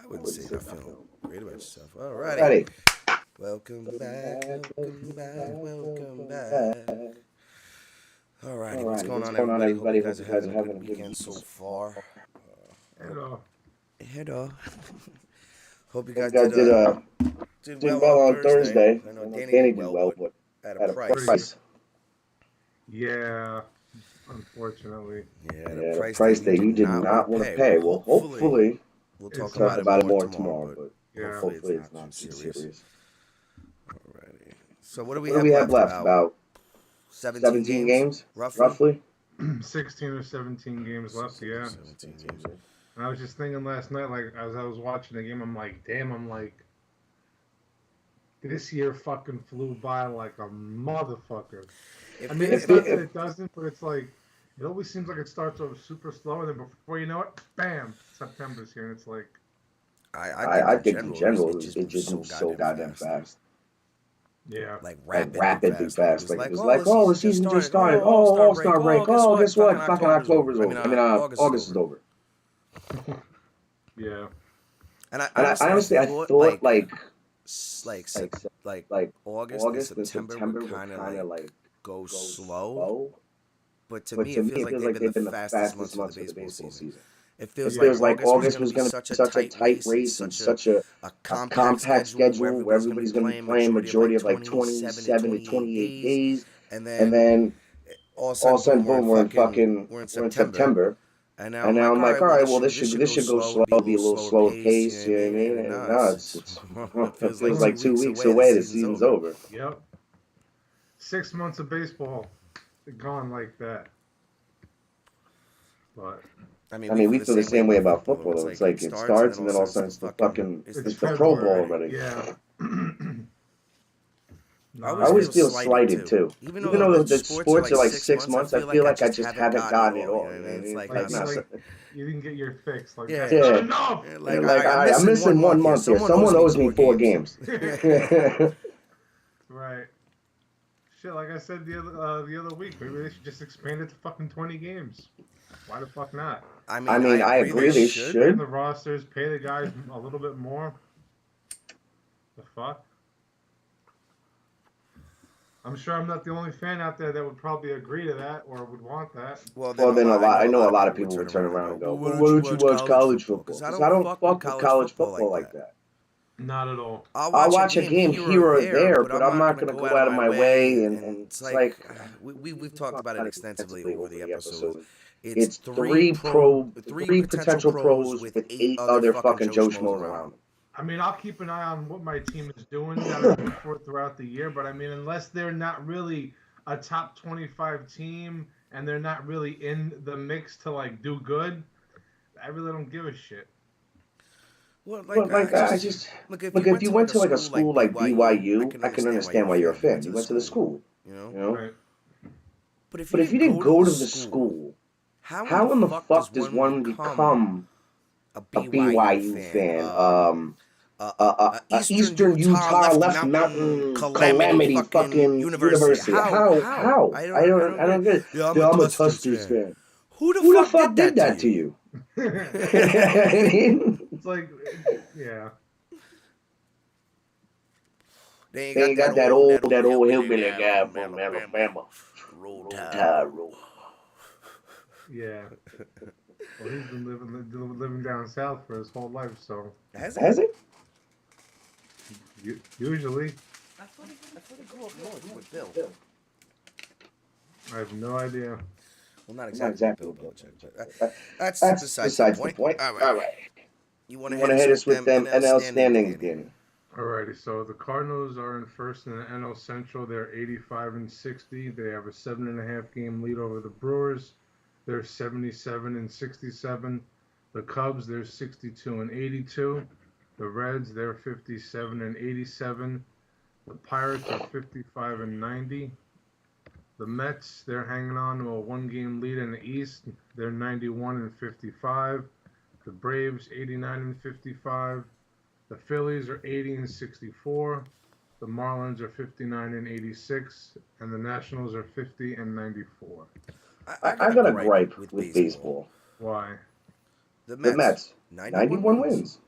wouldn't say not feeling great about yourself. Alrighty. Welcome back, welcome back, welcome back. Alrighty, what's going on, everybody? Hope you guys are having a good weekend so far. Hello. Hello. Hope you guys Guys did did well well on on Thursday. Thursday. I know Danny Danny did did well, well, but but at a at a price. Yeah, unfortunately. Yeah, at Yeah, a the price price that you did not want to pay. Well, hopefully we'll we'll talk talk about it more more tomorrow, but but Yeah. hopefully it's not too serious. Alrighty. So what do we What do we have left? About About 17 games, roughly? 16 or 17 games left, yeah. 17 games. And I was just thinking last night, like, as I was watching the game, I'm like, this year fucking flew by like a motherfucker. I mean, it's not that it doesn't, but it's like, it always seems like it starts off super slow, and then before you know it, bam, September's here, and it's like... I think in general, it just moves so goddamn fast. Yeah. Like rapidly fast. Like, it was like, the season just started. Oh, All-Star break. Oh, guess what? Fucking October's over. August is over. Yeah. And I honestly, I thought like August and September would kind of like go slow. But to me, it feels like they've been the fastest months of the baseball season. It feels like August was going to be such a tight race and such a compact schedule where everybody's going to be playing majority of like 27 to 28 days. And then all of a sudden, boom, we're in September. And now I'm like, all right, well, this should go slow, be a little slower pace, you know what I mean? And no, it feels like 2 weeks away, the season's over. Yep. 6 months of baseball gone like that. But I mean, we feel the same way about football. It's like it starts and then all of a sudden it's the Pro Bowl already. Yeah. I always feel slighted too. Even though the sports are like 6 months, I feel like I just haven't gotten it all. It's like you didn't get your fix. Like, yeah. Enough. I'm missing 1 month here. Someone owes me 4 games. Right. Shit, like I said the other week, maybe they should just expand it to fucking 20 games. Why the fuck not? I mean, I agree they should. Expand the rosters, pay the guys a little bit more. The fuck? I'm sure I'm not the only fan out there that would probably agree to that or would want that. Well, then I know a lot of people would turn around and go, well, why don't you watch college football? Because I don't fuck with college football like that. Not at all. I'll watch a game here or there, but I'm not going to go out of my way. And it's like we've talked about it extensively over the episode. It's three potential pros with 8 other fucking Joe Schmoes around them. I mean, I'll keep an eye on what my team is doing that I look for throughout the year, but I mean, unless they're not really a top 25 team and they're not really in the mix to like do good, I really don't give a shit. Well, I just look, if you went to like a school like BYU, I can understand why you're a fan. You went to the school, you know. Right. But if you didn't go to the school, how in the fuck does one become a BYU fan? Eastern Utah Left Mountain Calamity fucking University. How? I don't get it. Yeah, I'm a Tuskers fan. Who the fuck did that to you? It's like, yeah. They ain't got that old hillbilly guy from Alabama. Roll Tide. Yeah. Well, he's been living down south for his whole life, so. Has he? Usually. I thought he grew up north with Bill. I have no idea. Well, not exactly Bill Belichick, but that's besides the point. All right. You want to hit us with them NL standings, Danny? Alrighty, so the Cardinals are in first in the NL Central. They're 85-60. They have a 7.5 game lead over the Brewers. They're 77-67. The Cubs, they're 62-82. The Reds, they're 57-87. The Pirates are 55-90. The Mets, they're hanging on to a 1 game lead in the East. They're 91-55. The Braves, 89-55. The Phillies are 80-64. The Marlins are 59-86. And the Nationals are 50-94. I got a gripe with baseball. Why? The Mets 91 wins.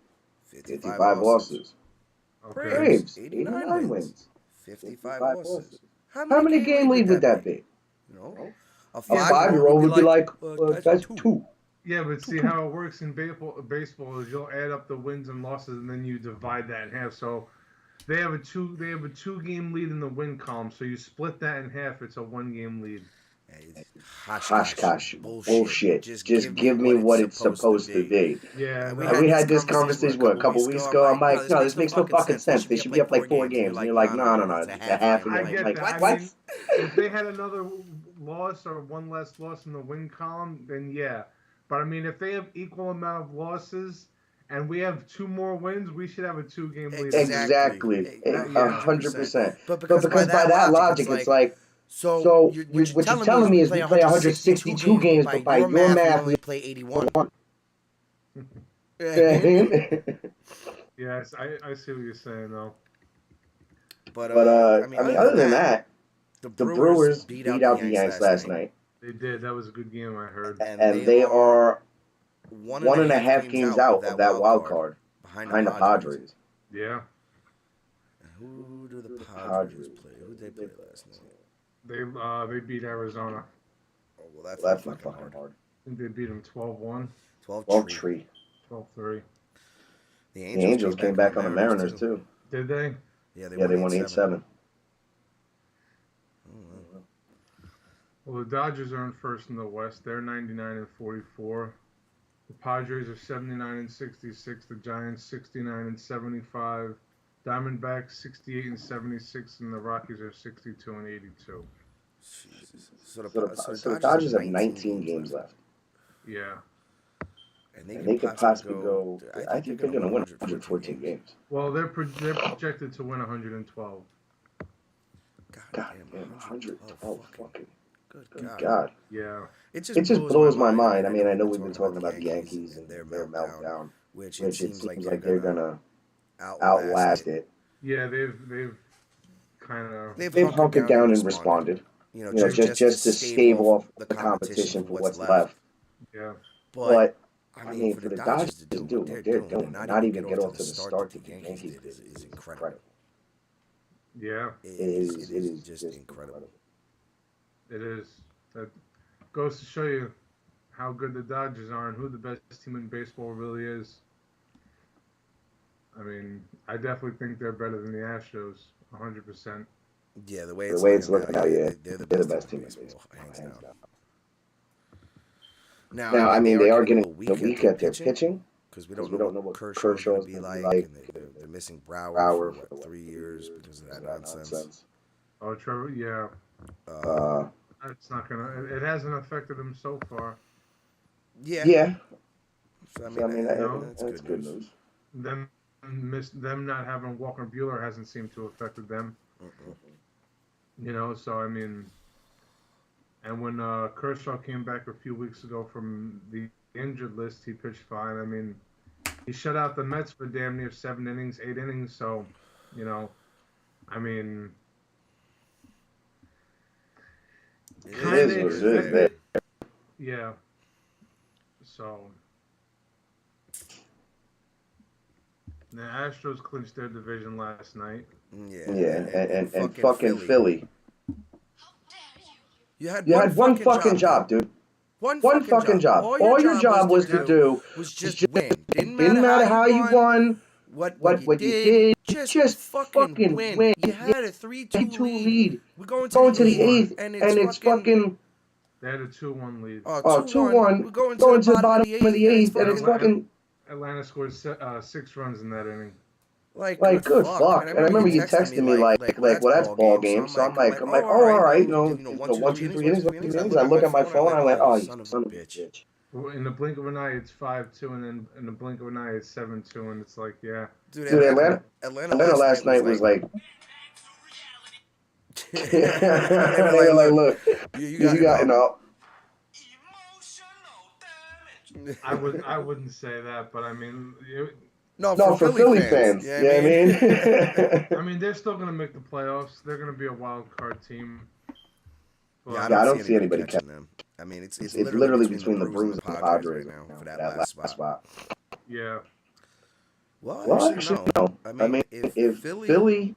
55 losses. Okay. Braves, 89 wins. 55 losses. How many game lead would that be? You know, a A 5-year-old would be like, that's 2. Yeah, but see how it works in baseball is you'll add up the wins and losses and then you divide that in half. So they have a 2-game lead in the win column. So you split that in half. It's a 1-game lead. Hoshkosh bullshit. Just give me what it's supposed to be. Yeah, we had this conversation a couple weeks ago. I'm like, no, this makes no fucking sense. They should be up like 4 games. And you're like, no, it's a half a game. I get like, that. what? I mean, if they had another loss or one less loss in the win column, then yeah. But I mean, if they have equal amount of losses and we have 2 more wins, we should have a 2-game lead. Exactly. 100%. But because by that logic, it's like, so what you're telling me is we play 162 games, but by your math, we play 81. Yes, I see what you're saying, though. But I mean, other than that, the Brewers beat out the Yanks last night. They did. That was a good game, I heard. And they are 1.5 games out of that wild card behind the Padres. Yeah. Who do the Padres play? Who did they play last night? They beat Arizona. Oh, well, that's not fucking hard. I think they beat them 12-1. 12-3. 12-3. The Angels came back on the Mariners, too. Did they? Yeah, they won 8-7. Well, the Dodgers are in first in the West. They're 99-44. The Padres are 79-66. The Giants 69-75. Diamondbacks 68-76, and the Rockies are 62-82. Jesus. So the Dodgers have 19 games left. Yeah. And they could possibly go. I think they're going to win 114 games. Well, they're projected to win 112. God damn, 112 fucking. Good God. Yeah. It just blows my mind. I mean, I know we've been talking about the Yankees and their meltdown, which it seems like they're going to outlast it. Yeah, they've kind of... They've hunkered down and responded. You know, just to stave off the competition for what's left. Yeah. But I mean, for the Dodgers to do what they're doing, not even get off to the start that the Yankees did is incredible. Yeah. It is just incredible. It is. That goes to show you how good the Dodgers are and who the best team in baseball really is. I mean, I definitely think they're better than the Astros, 100%. Yeah, the way it's looking now, yeah, they're the best team in baseball, hands down. Now, I mean, they are getting a week at their pitching because we don't know what Kershaw's going to be like. And they're missing Brower for 3 years because of that nonsense. Oh, Trevor, yeah. It's not gonna. It hasn't affected him so far. Yeah. So, I mean, that's good news. Them not having Walker Buehler hasn't seemed to have affected them. You know, so I mean, and when Kershaw came back a few weeks ago from the injured list, he pitched fine. I mean, he shut out the Mets for damn near 7 innings, 8 innings. So, you know, I mean. It is what it is. Yeah. So the Astros clinched their division last night. Yeah, and fucking Philly. You had one fucking job, dude. One fucking job. All your job was to do was just win. Didn't matter how you won. What you did, just fucking win. You had a 3-2 lead. We're going to the 8th, and it's fucking... They had a 2-1 lead. Oh, 2-1. We're going to the bottom of the 8th, and it's fucking... Atlanta scored 6 runs in that inning. Like good fuck. And I remember you texting me like, well, that's ball game. So I'm like, oh, all right, you know, 1, 2, 3 innings. I look at my phone, and I went, oh, you son of a bitch. In the blink of an eye, it's 5-2, and then in the blink of an eye, it's 7-2, and it's like, yeah. Dude, Atlanta last night was like... They were like, look, you got enough. I wouldn't say that, but I mean... No, for Philly fans. You know what I mean? I mean, they're still going to make the playoffs. They're going to be a wild card team. But I don't see anybody catching them. I mean, it's literally between the Brewers and the Padres right now for that last spot. Yeah. Well, actually, no. I mean, if Philly,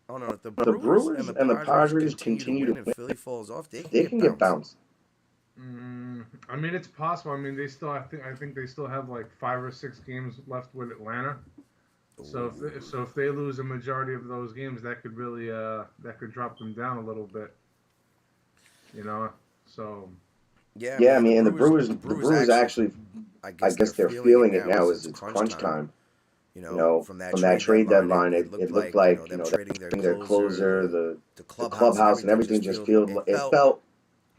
I don't know, if the the Brewers Brewers and the Padres continue to continue to win and win, Philly falls off, they they can can get get bounced. bounced. I mean, it's possible. I mean, they still. I think they still have like 5 or 6 games left with Atlanta. So if they lose a majority of those games, that could really that could drop them down a little bit. You know. So. Yeah, I mean, and the Brewers actually, I I guess guess they're they're feeling feeling it it now now as is it's it's crunch crunch time. time. From that trade deadline, it looked like them them trading their trading their closer, the the clubhouse clubhouse, and and everything everything just just it felt felt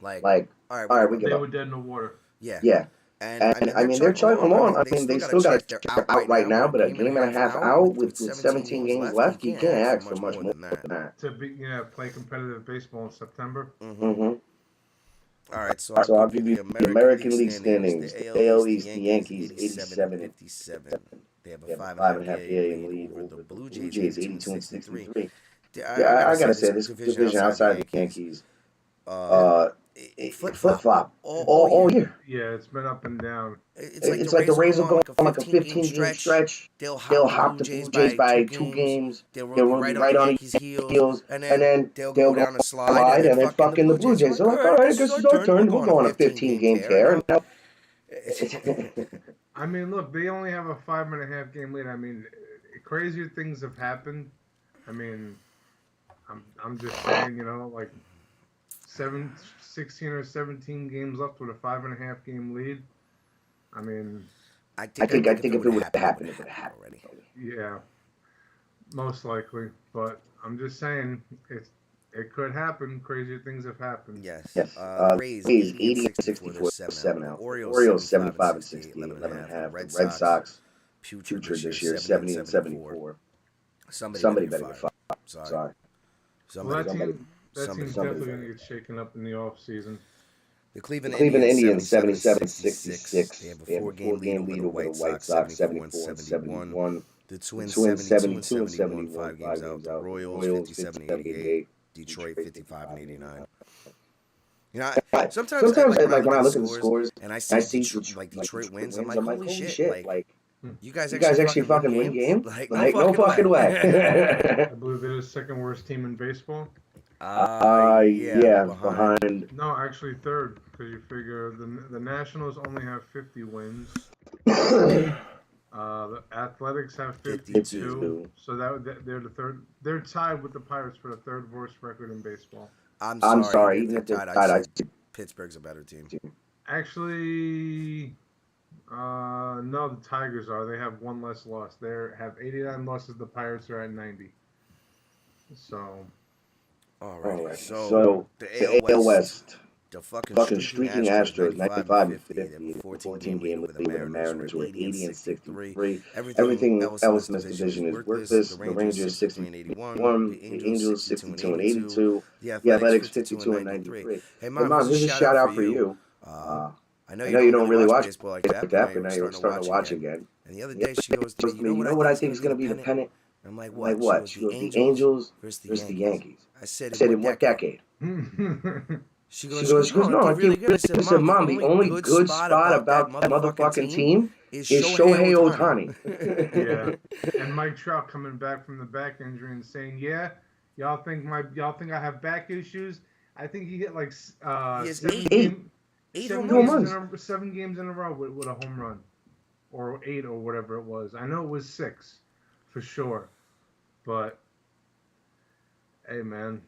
like, like, all right, we all right, give we up. give They up. were dead in the water. Yeah. Yeah. And I And mean, I mean, they're chugging along. I mean, they they still still got to got to check. check They're out out right right now, now, but but a a game game and and a a half half out out with with 17 17 games games left. left, You you can't can't ask for ask for much much more more than that. than that. To be play competitive baseball in September. Mm-hmm. All right, so So I'll I'll give give you you the the American American League League standings. standings. The The AL AL East, East, the the Yankees, Yankees, 87 and 87 and 57. They have a they have a 5.5 5.5 ERA ERA lead lead over the over the Blue Blue Jays, Jays, 82 and 82 and 63. 63. I gotta I say, gotta this say, this division division outside the outside the Yankees, Yankees, uh, uh, flip flip flop flop all all year. year. Yeah, it's been up and down. It's like the It's like the Rays will Rays go will on go like a on like a 15-game 15-game stretch. stretch. They'll hop They'll the hop Blue the Jays Blue Jays by two by two games. games. They'll They'll be be right on the right on Yankees' the heels, heels, and and then then they'll they'll go go down a slide, and then and fucking the fucking the Blue Blue Jays are Jays like, are all like, all right, right, I this is guess our it's our turn. We'll turn. go We'll on a go on a 15-game 15-game tear. tear. Now, I mean, look, they only have a 5.5 game lead. I mean, crazier things have happened. I mean, I'm just saying, like 16 or 17 games left with a 5.5 game lead. I mean, I I think think if it would have happened, it would have happened already. yeah, most likely. But I'm just saying, it could happen. Crazier things have happened. Yes. Yes. The Rays, Rays 80 and 80 and 64, they're 64, 7 out. 7 The out. Orioles, Orioles 75 and 75 and 68, 68, 11 and a 11 and half. a The half. The Red Red Sox, putrid this putrid year, this year, 70 70 and and 74. 74. Somebody Somebody better better get get fired. fired. Sorry. Sorry. Well, that Somebody. team's Somebody definitely going to better. get shaken up in the off season. The The Cleveland Cleveland Indians, Indians 77 and 77 and 66. They 66. have a They have a 4-game lead 4-game over lead the over the White White Sox, Sox, 74 and 74 and 71. 71. The The Twins, Twins 72 and 72 and 71, 5 games out. The out. The Royals, Royals 57 and 57 and 88. 88. Detroit, 55 and 89. Sometimes, Sometimes, like when when I I look look at at the the scores scores, and I I see see Detroit wins, I'm wins, like, I'm like, holy holy shit! shit! Like, you guys you guys actually fucking win games? Like, No fucking way. I believe they're the second worst team in baseball. Yeah, Yeah, behind. No, actually third, because you figure the Nationals only have 50 wins. The Athletics have 52, 52. so they're the third. They're tied with the Pirates for the third worst record in baseball. I'm I'm sorry, sorry, even if they're tied, tied, I'd I'd say Pittsburgh's a better team. Actually, no, the Tigers are. They have one less loss. They have 89 losses. The Pirates are at 90. So. Alright, so So the AL AL West, West, the fucking streaking Astros, Astros, 95 95 and and 50. They 50. have a The 14-game lead 14-game over the lead over the Mariners, who are Mariners, who are 80 and 80 and 63. 63. Everything else in this division is is worthless. worthless. The The Rangers Rangers 63 and 61. 81. The The Angels Angels 62 and 62 and 82. 82. The The Athletics Athletics 52 52 and and 93. 93. Hey, Hey, Mom, Mom, here's a here's a shout out shout out for for you. you. I know I you know don't you don't really really watch watch baseball like like that, that, but but now now you're you're starting to watch again. again. And the other The day she goes to me, other you know you what know I what think I is think going is to be going the to be the pennant? pennant? I'm like, I'm like, what? She what? goes, She the goes, the Angels Angels versus the versus the Yankees. Yankees. I said, I in said, what in what decade? decade? She She goes, goes, no, no, aren't they aren't they really good? I really said, good? I said, Mom, the Mom, the only only good good spot spot about that about that motherfucking motherfucking team team is is Shohei Shohei Ohtani. Yeah, and Mike Trout coming back from the back injury and saying, "Yeah, y'all think I have back issues? I think he hit like He has seven eight home games runs. in 7 games in a row with a home run, or 8 or whatever it was. I know it was 6, for sure, but hey, man,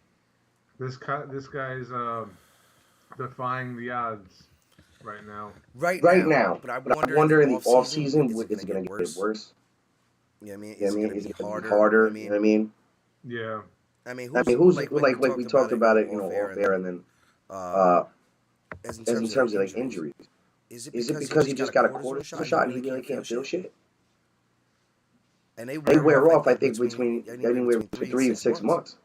this guy's defying the odds right now. Right now. but I But I wonder wonder in in the the off off season, season, is it is going it to going get to get worse? worse? You know what I mean? You know Is what it I going mean? to Is be it going to be harder? harder? You know what I mean? Yeah. I mean, I who's, mean, who's like we talked about it, off off air, and then as in as in terms terms of of like like injuries, injuries, is it is it because because he just got a cortisone shot and he really can't feel shit? And they They wear wear off, off, I I think, think, between anywhere between 3 and 6 months.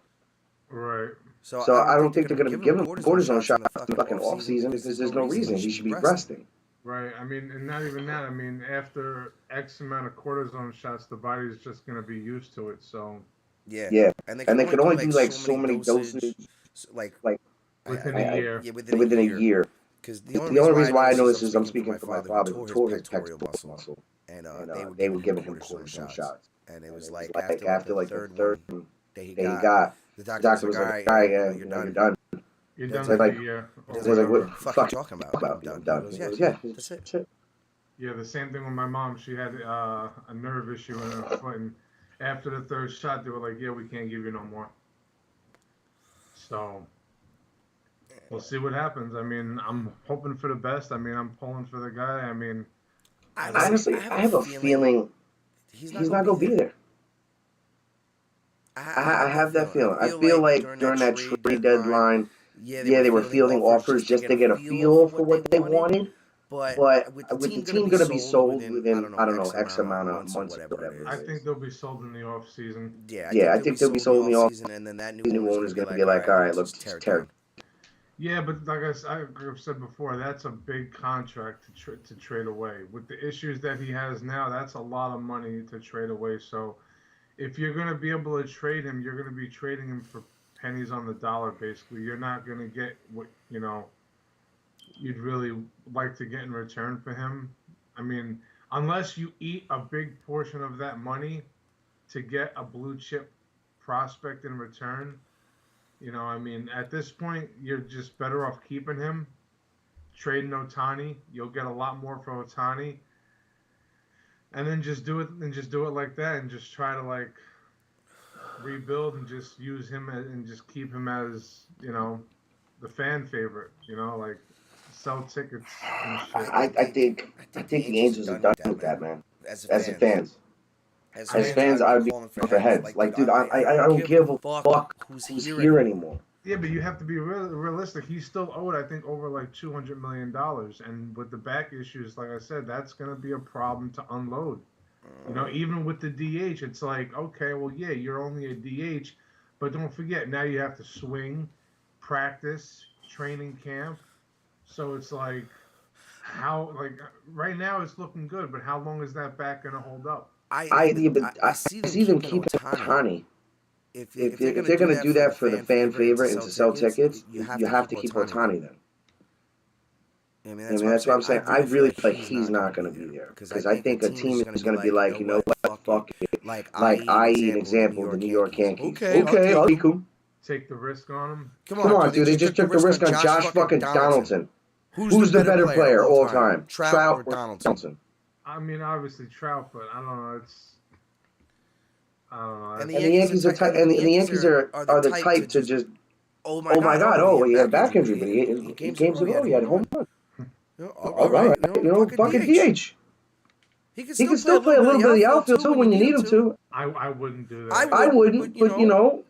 Right. So So I I don't don't think think they're they're going to going to give give him him cortisone cortisone shots in shots the in the fucking fucking off off season season because because there's no reason he should be resting. Right. I mean, and not even that. I mean, after X amount of cortisone shots, the body's just going to be used to it. So. Yeah. And they could only do like like so many dosage, doses, like within a year. within a year. Because the only reason why I know this is I'm speaking for my father who tore his pectoral muscle, and they were giving him cortisone shots. And it And was it was like like after after the like the third third one that that he got, the the doctor doctor was was like, like, all all right, right, yeah, you're you're done. done. You're That's done like, for the year. It Or was He was like, whatever. what fuck fuck you talking about? about? I'm I'm done. done. He goes, He goes, yeah, yeah, that's it. that's it. Yeah, the same thing with my mom. She had a nerve issue in her foot, and after the third shot, they were like, "Yeah, we can't give you no more." So we'll see what happens. I mean, I'm hoping for the best. I mean, I'm pulling for the guy. I mean, I don't. Honestly, I have a feeling he's he's not gonna be there. I have that feeling. I feel like during that trade deadline, yeah, they were fielding offers just to get a feel for what they wanted. But with the team going to be sold within, I don't know, X amount of months or whatever I it think is. they'll be sold in the off season. Yeah, I think they'll be sold in the off season, and then that the new owner's going to be like, all right, let's just tear it. Yeah, but like I've said before, that's a big contract to trade away. With the issues that he has now, that's a lot of money to trade away. So if you're going to be able to trade him, you're going to be trading him for pennies on the dollar, basically. You're not going to get what, you'd really like to get in return for him. I mean, unless you eat a big portion of that money to get a blue chip prospect in return, I mean, at this point, you're just better off keeping him, trading Ohtani. You'll get a lot more for Ohtani, and then just do it like that, and just try to like rebuild and just use him and just keep him as the fan favorite. Like sell tickets and shit. I think the Angels are done with that, man. As the fans. As fans, I'd be for heads. Like, dude, I don't give a fuck who's here anymore. Yeah, but you have to be realistic. He's still owed, I think, over like $200 million. And with the back issues, like I said, that's going to be a problem to unload. Even with the DH, it's like, okay, well, yeah, you're only a DH. But don't forget, now you have to swing, practice, training camp. So it's like, right now it's looking good, but how long is that back going to hold up? I see them keeping Ohtani. If they're going to do that for the fan favorite and to sell tickets, you have to keep Ohtani then. I mean, that's what I'm saying. I really feel like he's not going to be there. Because I think a team is going to be like, you know what, fuck it. Like, i.e. an example, the New York Yankees. Okay, I'll take him. Take the risk on him? Come on, dude. They just took the risk on Josh fucking Donaldson. Who's the better player all time? Trout or Donaldson? I mean, obviously Trout, but I don't know. I don't know. And the Yankees are the type to just, oh my god, he had a back injury, but he came to go, he had a home run. All right, fucking DH. He can still play a little bit of the outfield too when you need him to. I wouldn't do that. I wouldn't, but you know.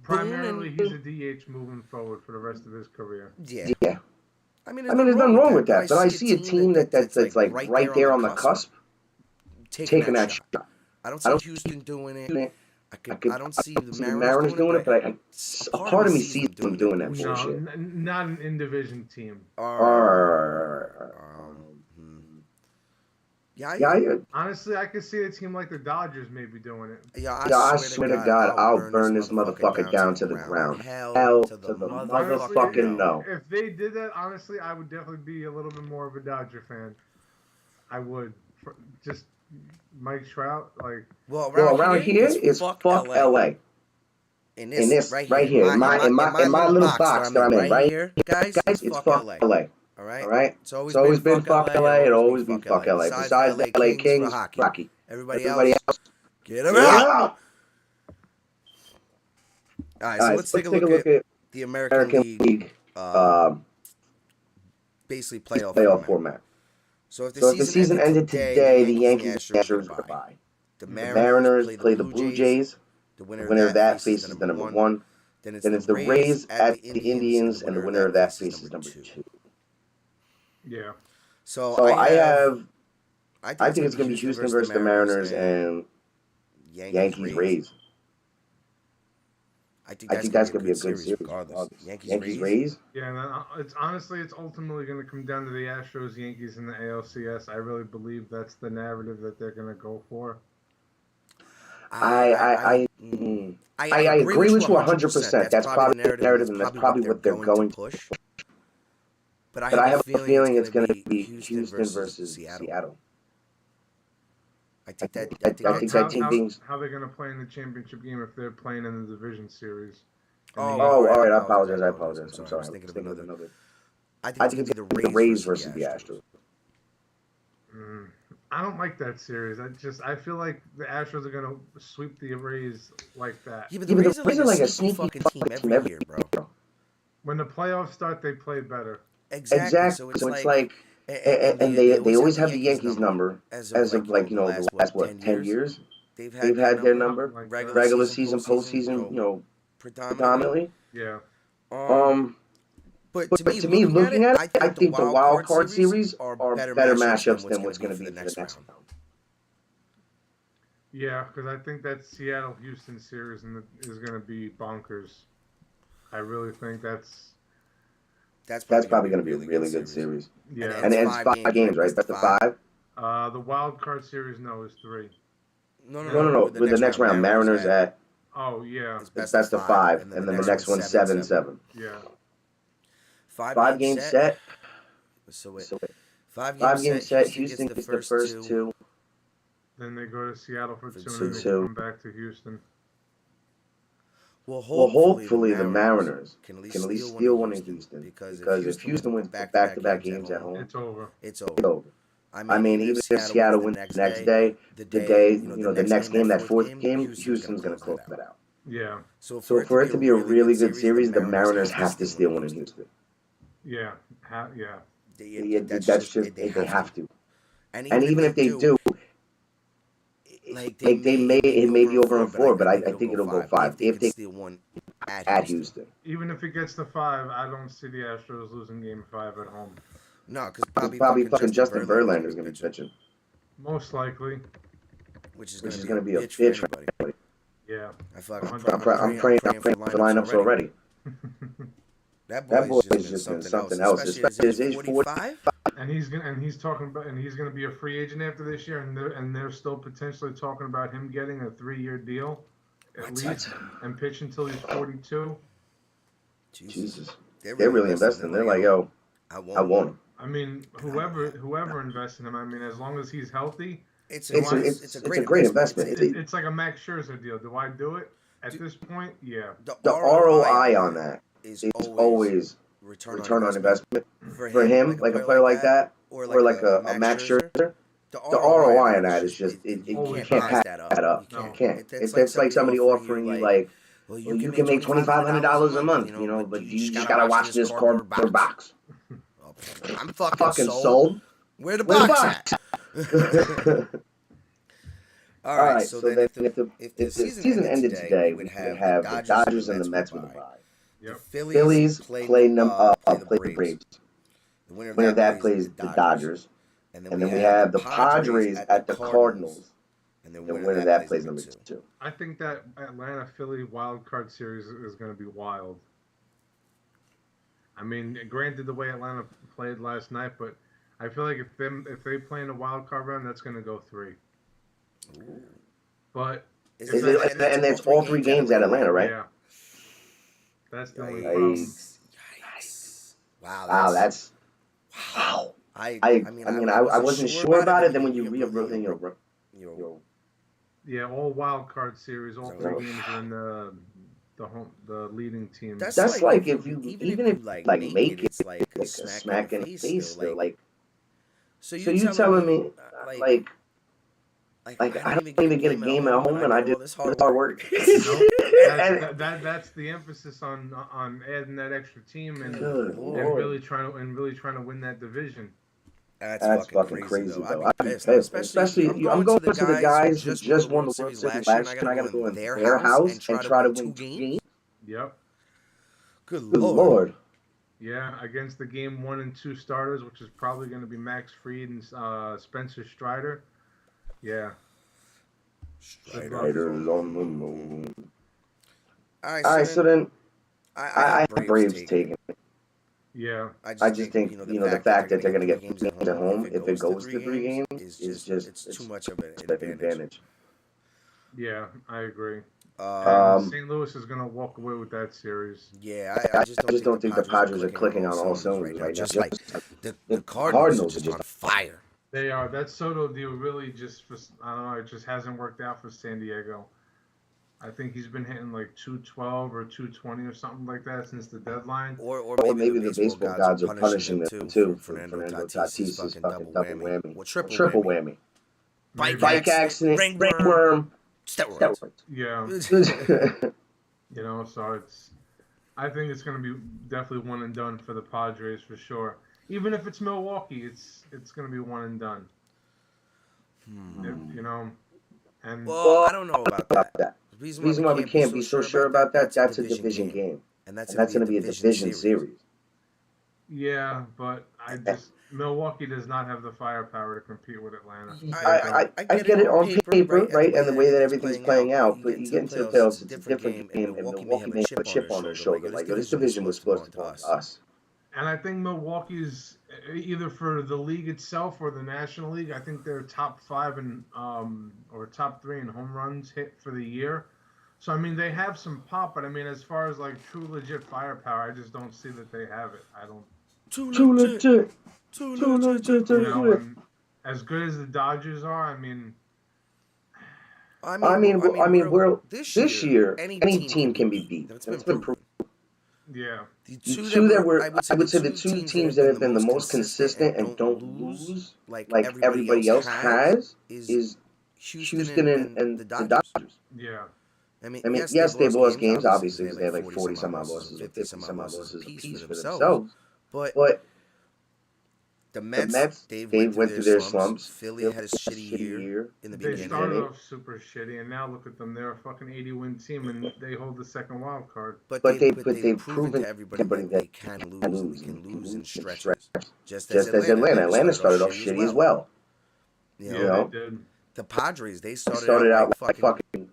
Primarily, he's a DH moving forward for the rest of his career. Yeah. I mean, there's nothing wrong with that, but I see a team that's like right there on the cusp taking that shot. I don't see Houston doing it. I don't see the Mariners doing it, but a part of me sees them doing that bullshit. No, not an in-division team. Honestly, I could see a team like the Dodgers maybe doing it. I swear to God, I'll burn this motherfucker down to the ground. Hell to the motherfucking no. If they did that, honestly, I would definitely be a little bit more of a Dodger fan. I would. Just Mike Trout, like. Well, around here is fuck LA. In this right here, in my little box that I'm in, right here, guys, it's fuck LA. All right? It's always been fuck LA. It'll always be fuck LA. Besides the LA Kings, hockey. Everybody else, get them out. All right, so let's take a look at the American League basically playoff format. So if the season ended today, the Yankees and Astros would bye. The Mariners play the Blue Jays. The winner of that faces the number 1. Then it's the Rays at the Indians, and the winner of that faces number 2. Yeah. So I think it's going to be Houston versus the Mariners and Yankees Rays. I think that's going to be a good series. Yankees Rays. Yeah, it's ultimately going to come down to the Astros, Yankees, and the ALCS. I really believe that's the narrative that they're going to go for. I agree with you 100%. That's probably the narrative, and that's probably what they're going to push. But I have a feeling it's going to be Houston versus Seattle. I think that team how they're going to play in the championship game if they're playing in the division series. All right. I apologize. I'm sorry. I was thinking of another. I think it's going to be the Rays versus the Astros. I don't like that series. I feel like the Astros are going to sweep the Rays like that. Yeah, but the Rays are like a sneaky fucking team every year, bro. When the playoffs start, they play better. Exactly. So it's like and they always have the Yankees number as of like, the last 10 years. They've had their number, like regular season, postseason, predominantly. Yeah. But to me, looking at it, I think the wild card series are better matchups than what's going to be for the next round. Yeah, because I think that Seattle-Houston series is going to be bonkers. I really think that's probably going to be a really good series. Yeah. And it's 5 games, right? That's the 5? The wild card series, no, is 3. No. With the next round, Mariners at... Oh, yeah. It's best of 5, and then the next one's 7-7. Yeah. 5 games set. So 5 games set. Houston gets the first 2. Then they go to Seattle for 2, and then they come back to Houston. Well, hopefully the Mariners can at least steal one in Houston. Because if Houston wins back-to-back games at home, it's over. I mean, even if Seattle wins the next day, the next game, that 4th game, Houston's going to close that out. Yeah. So for it to be a really good series, the Mariners have to steal one in Houston. Yeah. That's just, they have to. And even if they do, it may be over in 4, but I think it'll go 5 if they steal one at Houston. Even if it gets to 5, I don't see the Astros losing Game 5 at home. No, because probably fucking Justin Verlander's going to be pitching. Most likely. Which is going to be a bitch for everybody. Yeah. I'm praying for lineups already. That boy is just something else. Especially at his age 45. And he's gonna be a free agent after this year, and they're still potentially talking about him getting a 3-year deal at least and pitch until he's 42. Jesus, they're really investing. They're like, yo, I want him. I mean, whoever invests in him. I mean, as long as he's healthy, it's a great investment. It's like a Max Scherzer deal. Do I do it at this point? Yeah. The ROI on that is always return on investment for him, like a player like that, or like a Max Scherzer. The ROI on that is just you can't pass that up. You can't. It's like somebody offering you like, well, you can make $2,500 a month, but you just gotta watch this cardboard box. I'm fucking sold. Where the box at? All right. So then if the season ended today, we'd have the Dodgers and the Mets with a bye. Yep. The Phillies play the Braves. The winner of that plays the Dodgers. And then we have the Padres at the Cardinals. And the winner of that plays number 2. I think that Atlanta-Philly wild card series is going to be wild. I mean, granted the way Atlanta played last night, but I feel like if they play in a wild card round, that's going to go 3. Ooh. But and it's all 3 games at Atlanta, right? Yeah. That's the only problem. Yikes. Wow. Wow. I wasn't sure about it. Then when you read yeah, all wild card series, all 3 games are in the leading team. That's like if you even if make it, it's like a smack in the face. Though, like, so you telling me like I don't even get a game at home and I do this hard work. That's the emphasis on adding that extra team and really trying to win that division. That's fucking crazy though. I'd be pissed. Especially I'm going to the guys who just won the World Series last year, and I got to go in their house and try to win 2 games. Yep. Good Lord. Yeah, against the game 1 and 2 starters, which is probably going to be Max Fried and Spencer Strider. Yeah. Strider's on the moon. All right, so then I have Braves taking it. Yeah. I just think, the fact that they're going to get 3 games at home, if it goes to 3 games, is just it's too much of an advantage. Yeah, I agree. St. Louis is going to walk away with that series. Yeah, I just don't think the Padres are clicking on all cylinders right now. Just like the Cardinals are just on fire. They are. That Soto deal really just, I don't know, it just hasn't worked out for San Diego. I think he's been hitting like 212 or 220 or something like that since the deadline. Or maybe the baseball gods are punishing them too for Fernando Tatis's fucking double whammy. Well, triple whammy. Bike accident, ringworm, steroids. Yeah. You know, so I think it's going to be definitely one and done for the Padres for sure. Even if it's Milwaukee, it's going to be one and done. You know, and well, I don't know about that. The reason why we can't be so sure about that, that's a division game. And that's going to be a division series. Yeah, but Milwaukee does not have the firepower to compete with Atlanta. I get it on paper, right, and the way that everything's playing out, but you get into the playoffs, it's a different game, and Milwaukee may have a chip on their shoulder. Like, this division was supposed to belong to us. And I think Milwaukee's either for the league itself or the National League, I think they're top 5 in or top 3 in home runs hit for the year. So, I mean, they have some pop, but I mean, as far as like true legit firepower, I just don't see that they have it. I don't. Too legit. You know, and as good as the Dodgers are, I mean, we're this year any team can be beat. That's been proven. Yeah. The two that were, I would say the two teams that have been the most consistent and don't lose like everybody else has is Houston and the Dodgers. Yeah. I mean, yes, they've lost games, obviously, because they have like 40 some odd losses, 50 some odd losses apiece for themselves. But the Mets, they went through their slumps. Philly had a shitty year in the beginning. They started off super shitty, and now look at them. They're a fucking 80-win team, and they hold the second wild card. But they've proven to everybody that they can lose. They can lose in stretches. Just as Atlanta. Atlanta started off shitty as well. You know? They did. The Padres, they started out like fucking,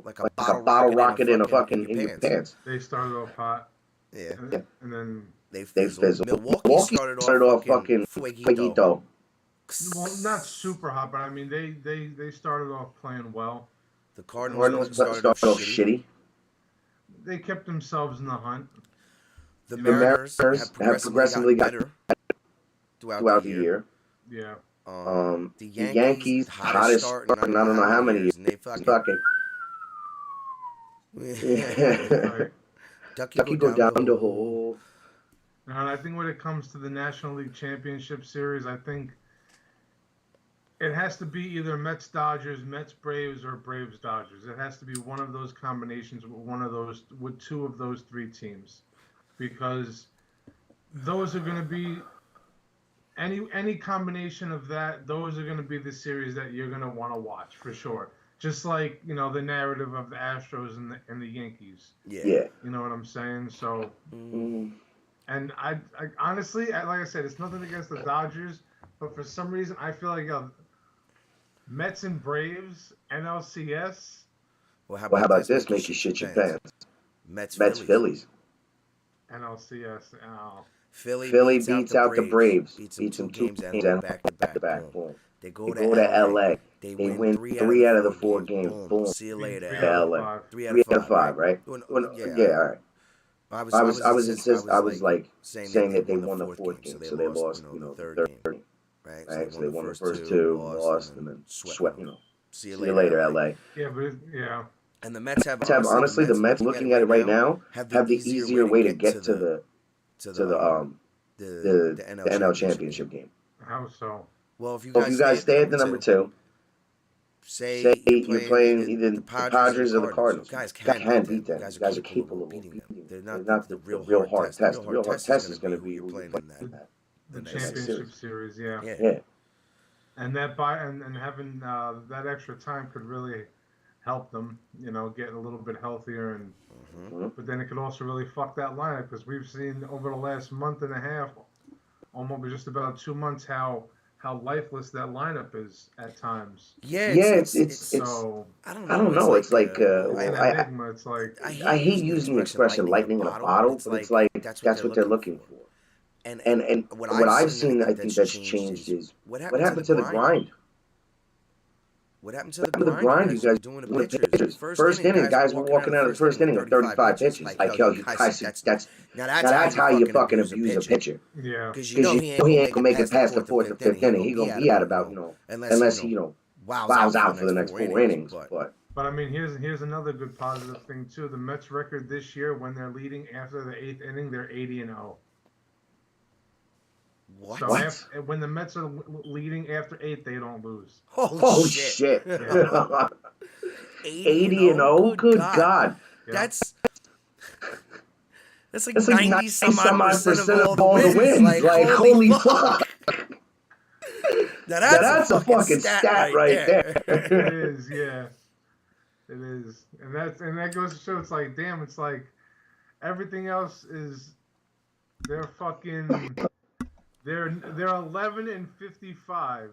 like a bottle rocket in your pants. They started off hot. Yeah. And then they fizzled. Milwaukee started off fucking fueguito. Well, not super hot, but I mean, they started off playing well. The Cardinals started off shitty. They kept themselves in the hunt. The Mariners have progressively got better throughout the year. Yeah. The Yankees, hottest start in I don't know how many years. And they fucking Right. Ducky go down the hole. And I think when it comes to the National League Championship Series, I think it has to be either Mets Dodgers, Mets Braves, or Braves Dodgers. It has to be one of those combinations with two of those three teams, because those are going to be any combination of that. Those are going to be the series that you're going to want to watch for sure. Just like, the narrative of the Astros and the Yankees. Yeah. You know what I'm saying? So, and I honestly, like I said, it's nothing against the Dodgers, but for some reason, I feel like Mets and Braves, NLCS. Well, how about this? Make you shit your pants. Mets, Phillies. NLCS. Oh. Philly beats out the Braves. Beats them 2 games and back to back. Boom. They go to LA. They win 3 out of the 4 games. Boom. See you later. 3 out of 5, right? Yeah, all right. I was like saying that they won the 4th game, so they lost, the 3rd game. Right? So they won the first 2, lost, and then swept, See you later, LA. Yeah, but yeah. And the Mets have honestly, the Mets looking at it right now have the easier way to get to the NL Championship game. How so? Well, if you guys stay at the number 2, say you're playing either the Padres or the Cardinals, guys can beat them. Guys are capable of beating them. They're not the real hard test. The real hard test is going to be you're playing in the championship series. Yeah. And that and having that extra time could really help them, get a little bit healthier, and but then it could also really fuck that lineup, because we've seen over the last month and a half, almost just about 2 months, how lifeless that lineup is at times. It's so I don't know. It's like it's like I hate using the expression "lightning in a bottle," but it's like that's what they're looking for. And what I've seen, I think that's changed is what happened to the grind. What happened to the the grind you guys doing doing the the pitchers? pitchers? First inning, guys were walking out of the first inning of 35 pitches. Like, yo, you guys, that's now now that's how you fucking abuse a pitcher. Yeah. Because Because you know he ain't gonna make it past the fourth or fifth inning. He gonna be at about, unless he, wows out for the next 4 innings. But I mean, here's another good positive thing too. The Mets record this year, when they're leading after the 8th inning, they're 80-0. What? So when the Mets are leading after 8, they don't lose. Holy shit! Yeah. 80-0. Good God. Yeah. That's like 90 some odd percent of all the wins. Like holy fuck. Now that's a fucking stat right there. It is, yeah. It is. And that goes to show, it's like, damn, it's like everything else is, they're 11-55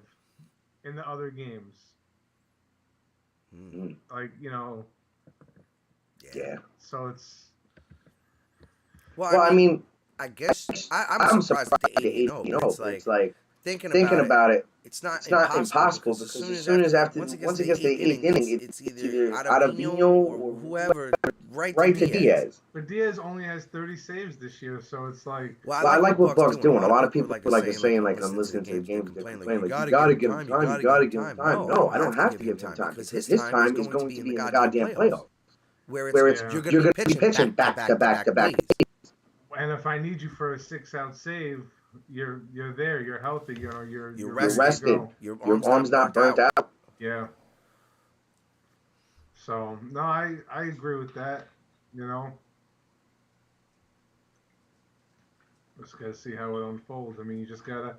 in the other games. Mm-hmm. Like, Yeah. So it's. Well, I mean, I guess I'm surprised at the 80-0. It's like thinking about it. It's not impossible because as soon as once it gets to the 8th inning, it's either Ottavino or whoever right to Diaz. But Diaz only has 30 saves this year, so it's like. Well, I like what Buck's doing. A lot of people are saying I'm listening to the games, they're complaining like, you gotta give him time, you gotta give him time. No, I don't have to give him time because his time is going to be in the goddamn playoffs. Where it's you're gonna be pitching back to back. And if I need you for a 6-out save, you're there. You're healthy. You're rested. Your arm's not burnt out. Yeah. So no, I agree with that. Just gotta see how it unfolds. I mean, you just gotta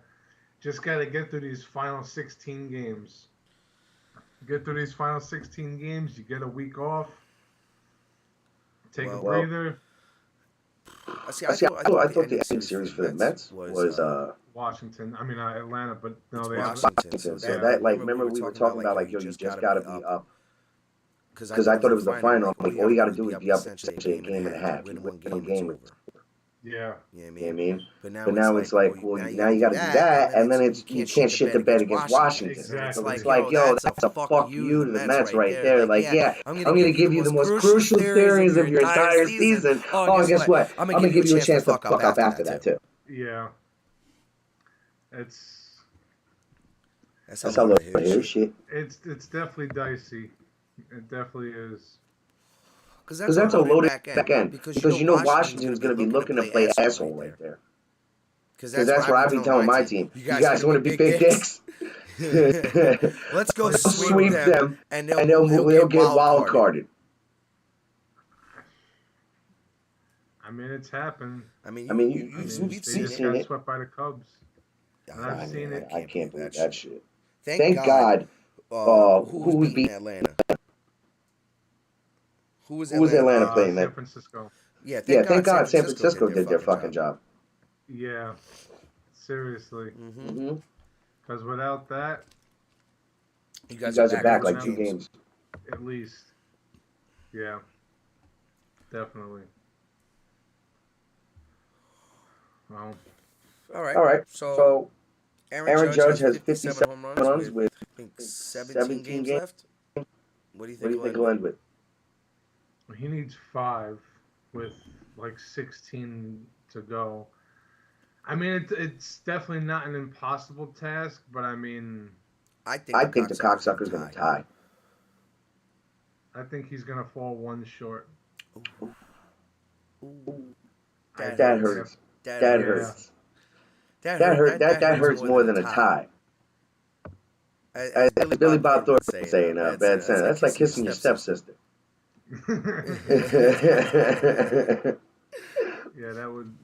get through these final 16 games. Get through these final 16 games. You get a week off. Take a breather. I thought the end series for the Mets was Washington. I mean Atlanta, but no, they Washington. So that remember we were talking about yo, you just gotta be up. Because I thought it was the final. Like all you gotta do is be up essentially a game and a half. You win one game, it's over. Yeah. You know what I mean? But now it's like, well, now you got to do that, and then you can't shit the bed against Washington. Exactly. So it's like, yo, that's a fuck you to the Mets right there. Like, yeah, I'm going to give you the most crucial series of your entire season. Oh, guess what? I'm going to give you a chance to fuck up after that, too. Yeah. That's how low hair shit. It's definitely dicey. It definitely is. Because that's a loaded back end. Because you know Washington's going to be looking to play asshole right there. Because that's what I've been telling my team. You guys want to be big dicks? Let's go sweep them, and they'll get wild carded. I mean, it's happened. You've seen got it. Swept by the Cubs. I've seen it. I can't believe that shit. Thank God. Who was beating Atlanta? Who was Atlanta playing that? San Francisco. Yeah, thank God San Francisco did their fucking job. Yeah, seriously. Mm-hmm. Because without that, you guys are back like 2 games. At least. Yeah, definitely. Well. All right. So Aaron Judge has 57 home runs with I think 17 games left. What do you think he'll end with? He needs 5 with like 16 to go. I mean, it's definitely not an impossible task, but I mean... I think the cocksucker's going to tie. I think he's going to fall 1 short. Ooh. That hurts. That hurts. That hurts more than a tie. As Billy Bob Thornton saying, bad sense. That's like kissing your stepsister. Yeah, that would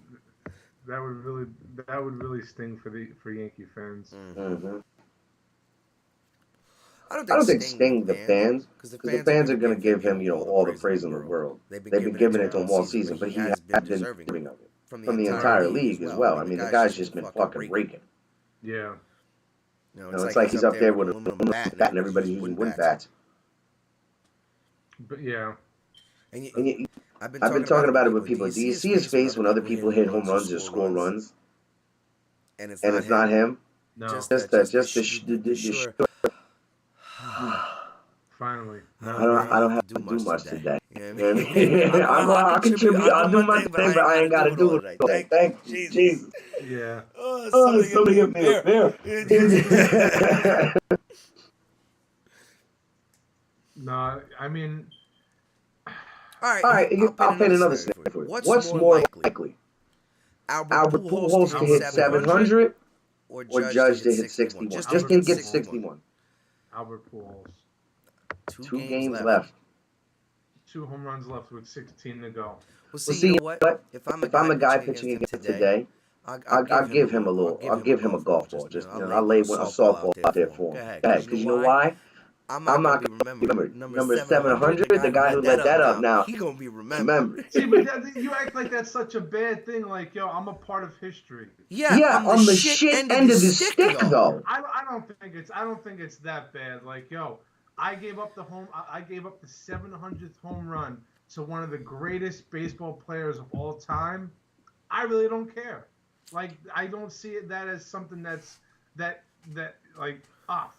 really sting for Yankee fans. Mm-hmm. I don't think sting the fans because the fans are going to give him all the praise in the world. They've been giving it to him all season, but he has been deserving of it from the entire league as well. I mean, the guy's just been fucking raking. Yeah. It's like he's up there with a bat and everybody's using wood bats. But yeah. And I've been talking about it with people. Do you see his face when other people hit home runs or score runs? And it's not him? No. Just the Finally. I don't have to do much today. You know what I mean? I'll contribute. I'll do my thing, but I ain't got to do it today. Thank you, Jesus. Yeah. Oh, somebody get me a beer. No, I mean, All All right, right, I'll paint another scenario for you. What's more likely? Albert Pujols to hit 700 or or Judge to hit 61? Just to get 61. Albert Pujols. 2 games left. 2 home runs left with 16 to go. Well, see, you know what? If I'm a guy pitching against him today, I'll give him a golf ball. Just I'll lay a softball out there for him. Go ahead, because you know why? I'm not going to remember. Number 700, the guy who let that up now, he going to be remembered. See, but you act like that's such a bad thing. Like, yo, I'm a part of history. Yeah, on the shit end of the stick, though. I don't think it's that bad. Like, yo, I gave up the 700th home run to one of the greatest baseball players of all time. I really don't care. Like, I don't see that as something that's like,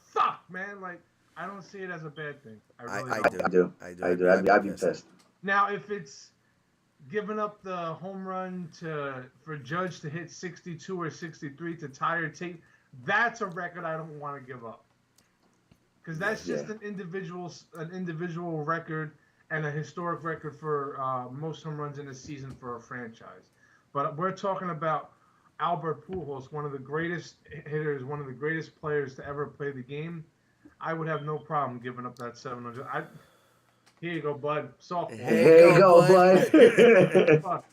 fuck, man. Like, I don't see it as a bad thing. I do. I'd be pissed. Now, if it's giving up the home run for Judge to hit 62 or 63 to tie or take, that's a record I don't want to give up. Because that's just an individual record and a historic record for most home runs in a season for a franchise. But we're talking about Albert Pujols, one of the greatest hitters, one of the greatest players to ever play the game. I would have no problem giving up that 700. Here you go, bud. Softball. Here you go, bud.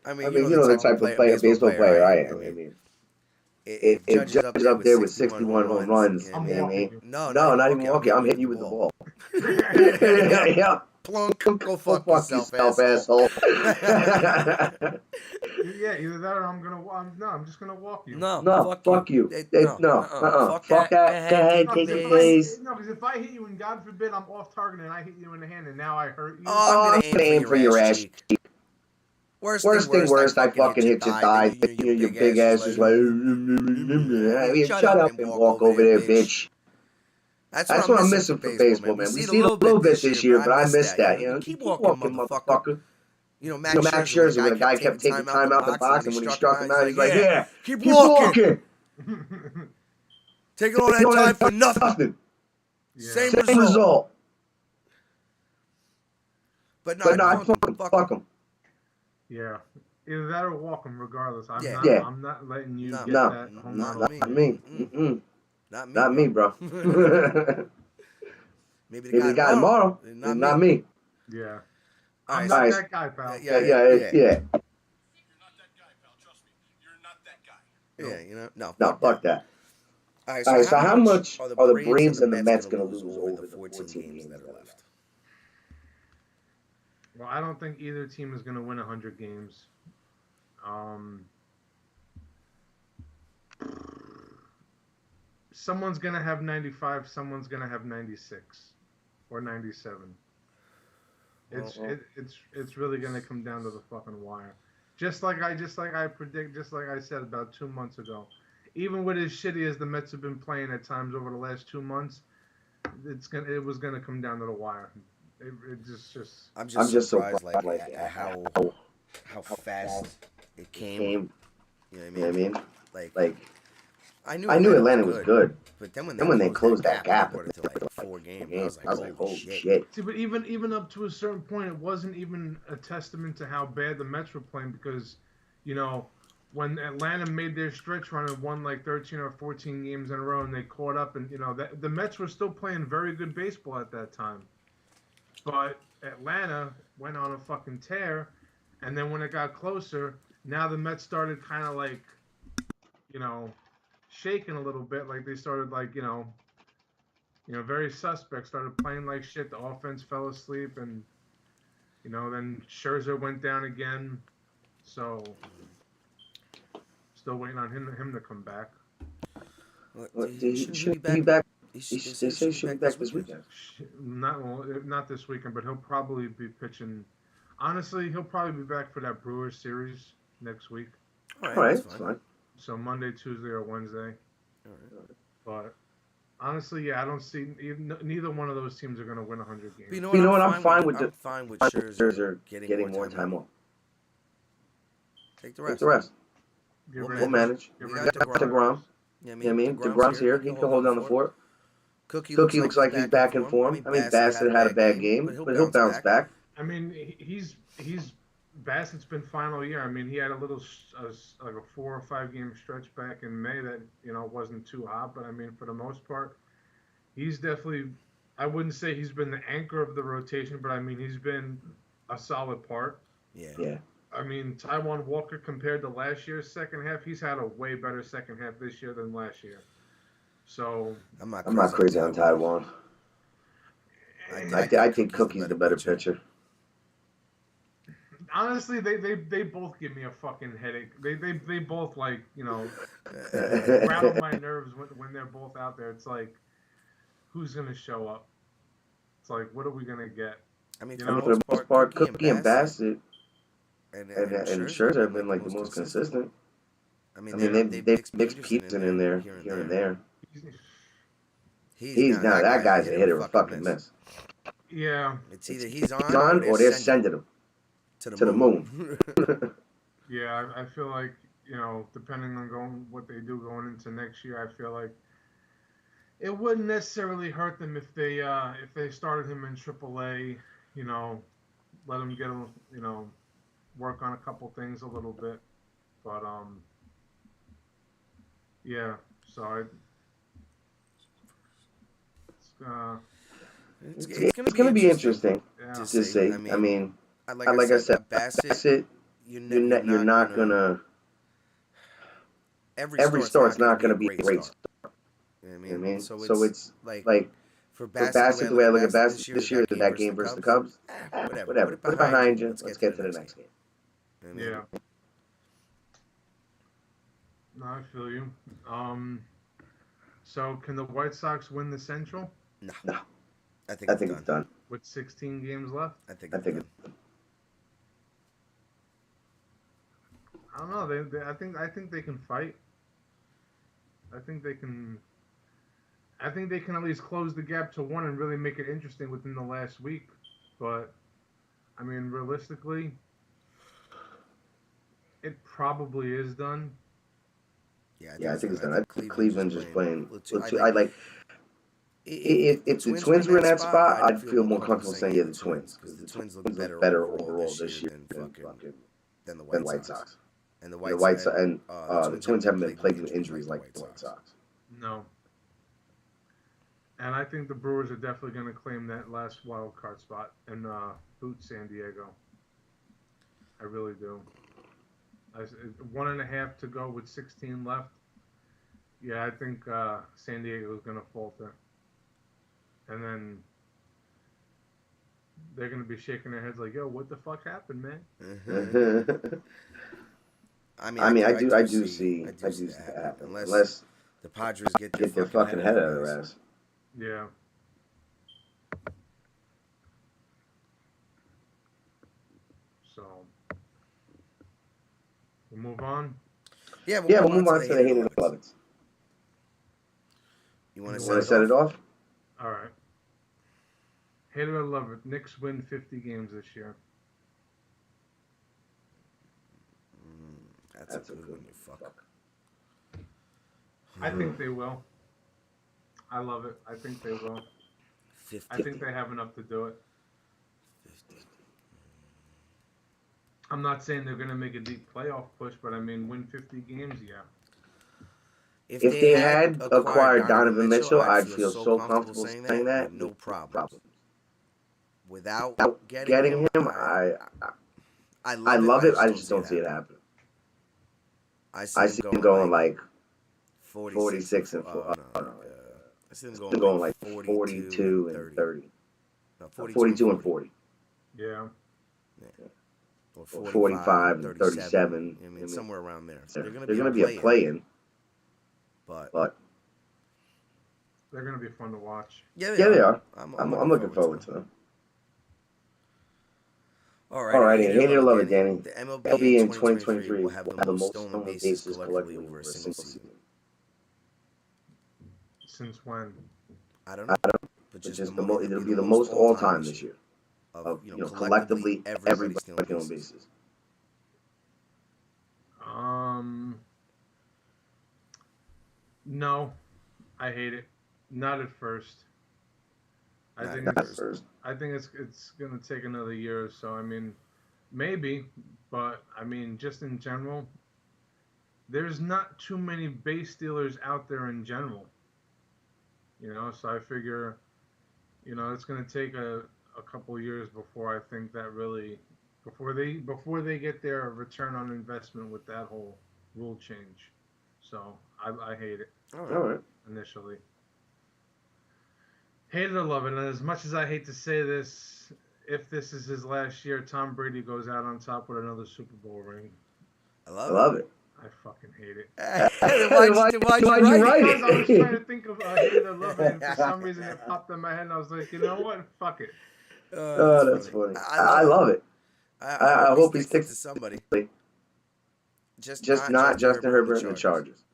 I mean, you know the type of baseball player I am. I mean, if Judge is up there with 61 home runs, you know what I mean? No, not even walking. I'm hitting you with the ball. Yeah. Plunk, go fuck yourself, asshole. Yeah, either that or I'm just gonna walk you. No, fuck you. Fuck that. Go ahead, take it, please. No, because if I hit you and God forbid I'm off target and I hit you in the hand and now I hurt you. Oh, I'm gonna aim for your ass cheek. Worst thing worst, I fucking hit your thigh. Your big ass is like, shut up and walk over there, bitch. That's what I'm missing for baseball, man. We see it a little bit this year, but I missed that. You know, keep walking, motherfucker. You know, Max Scherzer, when the guy kept taking time out the box, and when he struck him out, he's like, yeah, keep walking. Taking all that time for nothing. Yeah. Same result. But no, fuck him. Yeah. Either that or walk him regardless. I'm not letting you get that home run. Not me. Not me, bro. Maybe the guy tomorrow. Not me. Yeah. I'm not that guy, pal. Yeah. You're not that guy, pal. Trust me. You're not that guy. Yeah, you know? No, fuck that. All right, so how much are the Braves and the Mets going to lose over the 14 games that are left? Well, I don't think either team is going to win 100 games. Someone's going to have 95, someone's going to have 96 or 97. It's really going to come down to the fucking wire. Just like I said about 2 months ago. Even with as shitty as the Mets have been playing at times over the last 2 months, it was going to come down to the wire. I'm just surprised like how fast it came. You know what I mean? Like I knew Atlanta was good. But then when they closed that gap to like 4 games, I was like, holy shit. See, but even up to a certain point, it wasn't even a testament to how bad the Mets were playing because, you know, when Atlanta made their stretch run and won like 13 or 14 games in a row and they caught up and, you know, the Mets were still playing very good baseball at that time. But Atlanta went on a fucking tear, and then when it got closer, now the Mets started kind of like, you know, shaking a little bit. Like they started like, you know, very suspect. Started playing like shit. The offense fell asleep, and you know, then Scherzer went down again. So, still waiting on him to come back. He should be back. They say he should be back this weekend. Not this weekend, but he'll probably be pitching. Honestly, he'll probably be back for that Brewers series next week. All right, that's fine. So Monday, Tuesday, or Wednesday. All right. But Honestly, yeah, I don't see neither one of those teams are going to win 100 But you games. know But you know what? what? I'm fine with fine with Scherzer Scherzer getting more getting more time off. time off. Take the Take rest. the rest. Get We'll rid We'll of manage. manage. get We rid got of Got DeGrom. Players. DeGrom. You know You know what what I mean? DeGrom's DeGrom's here. here. He can hold down the fort. Cookie Cookie looks looks like like he's he's back back in in form. form. I mean, Bassett had a bad game, but he'll bounce back. I mean, he's Bassett's been fine all year. I mean, he had a little like a 4 or 5 game stretch back in May that wasn't too hot, but I mean, for the most part, he's definitely. I wouldn't say he's been the anchor of the rotation, but I mean, he's been a solid part. Yeah. I mean, Taiwan Walker compared to last year's second half, he's had a way better second half this year than last year. So I'm not I'm not crazy on Taiwan. I think Cookie's the better pitcher. honestly, they both give me a fucking headache. They both rattle my nerves when they're both out there. It's like, who's gonna show up? It's like, what are we gonna get? I mean, For the most part, Cookie and Bassett and Scherzer have been like the most consistent. I mean, They've mixed Peterson in there here and there. He's now that guy's a hitter, a fucking miss. Yeah. It's either he's He's on or they're sending him to the moon. Yeah, I feel like, depending on what they do going into next year, I feel like it wouldn't necessarily hurt them if they started him in AAA, let him get him, work on a couple things a little bit. But yeah, so it's gonna be interesting yeah. to see. I mean, like I said, Bassett, you're not gonna. Every start's not gonna be a great start. You know what I mean? So it's like for Bassett, the way I look at Bassett this year, that game versus the Cubs, whatever. Put it behind you. Let's get to the next game. Yeah. No, I feel you. So can the White Sox win the Central? No. I think it's done. With 16 games left? I think it's done. I don't know. I think they can fight. I think they can at least close the gap to 1 and really make it interesting within the last week. But I mean, realistically, it probably is done. Yeah, I think it's done. I think Cleveland just playing. I like. If the Twins were in that spot, I'd feel more comfortable saying the Twins because the Twins look better overall this year than the White Sox. And the Twins haven't been plagued with injuries like the White Sox. No. And I think the Brewers are definitely going to claim that last wild card spot and boot San Diego. I really do. 1.5 to go with 16 left. Yeah, I think San Diego is going to falter. And then they're going to be shaking their heads like, yo, what the fuck happened, man? I do see that happen. Unless the Padres get their fucking head out of their ass. Yeah. So, we'll move on. Yeah, we'll move on to the hated 11s. You want to set it off? All right. Hated 11th. Knicks win 50 games this year. That's a good one, you fuck. I think they will. I love it. I think they will. 50. I think they have enough to do it. 50. I'm not saying they're going to make a deep playoff push, but I mean, win 50 games, yeah. If they had acquired Donovan Mitchell, I'd feel so comfortable saying that. No problem. Without getting him, I love it. I just don't see it happening. I see him going like 46 and 4. I see him going like 42 and 30. No, 42 and 40. Yeah. Or 45 and 37. I mean, somewhere around there. So they're going to be a play-in. But they're going to be fun to watch. Yeah, they are. I'm looking forward to them. Alrighty, hate it or love it, Danny. The MLB in 2023 will have the most stolen bases collectively over a single season. Since when? I don't know. But It's just just it'll be the most all time this year. Of collectively everybody stealing bases. No, I hate it. Not at first. I Not think at it's first. I think it's gonna take another year or so. I mean, maybe, but I mean, just in general, there's not too many base stealers out there in general. So I figure, it's gonna take a couple years before I think that really before they get their return on investment with that whole rule change. So I hate it. All right. Initially. Hate it or love it. And as much as I hate to say this, if this is his last year, Tom Brady goes out on top with another Super Bowl ring. I love love it. I fucking hate it. Why'd you write it? Because I was trying to think of hate it or love it, and for some reason it popped in my head, and I was like, you know what? Fuck it. Oh, that's funny. I love it. I hope he sticks to somebody. Just not Justin Herbert and the Chargers.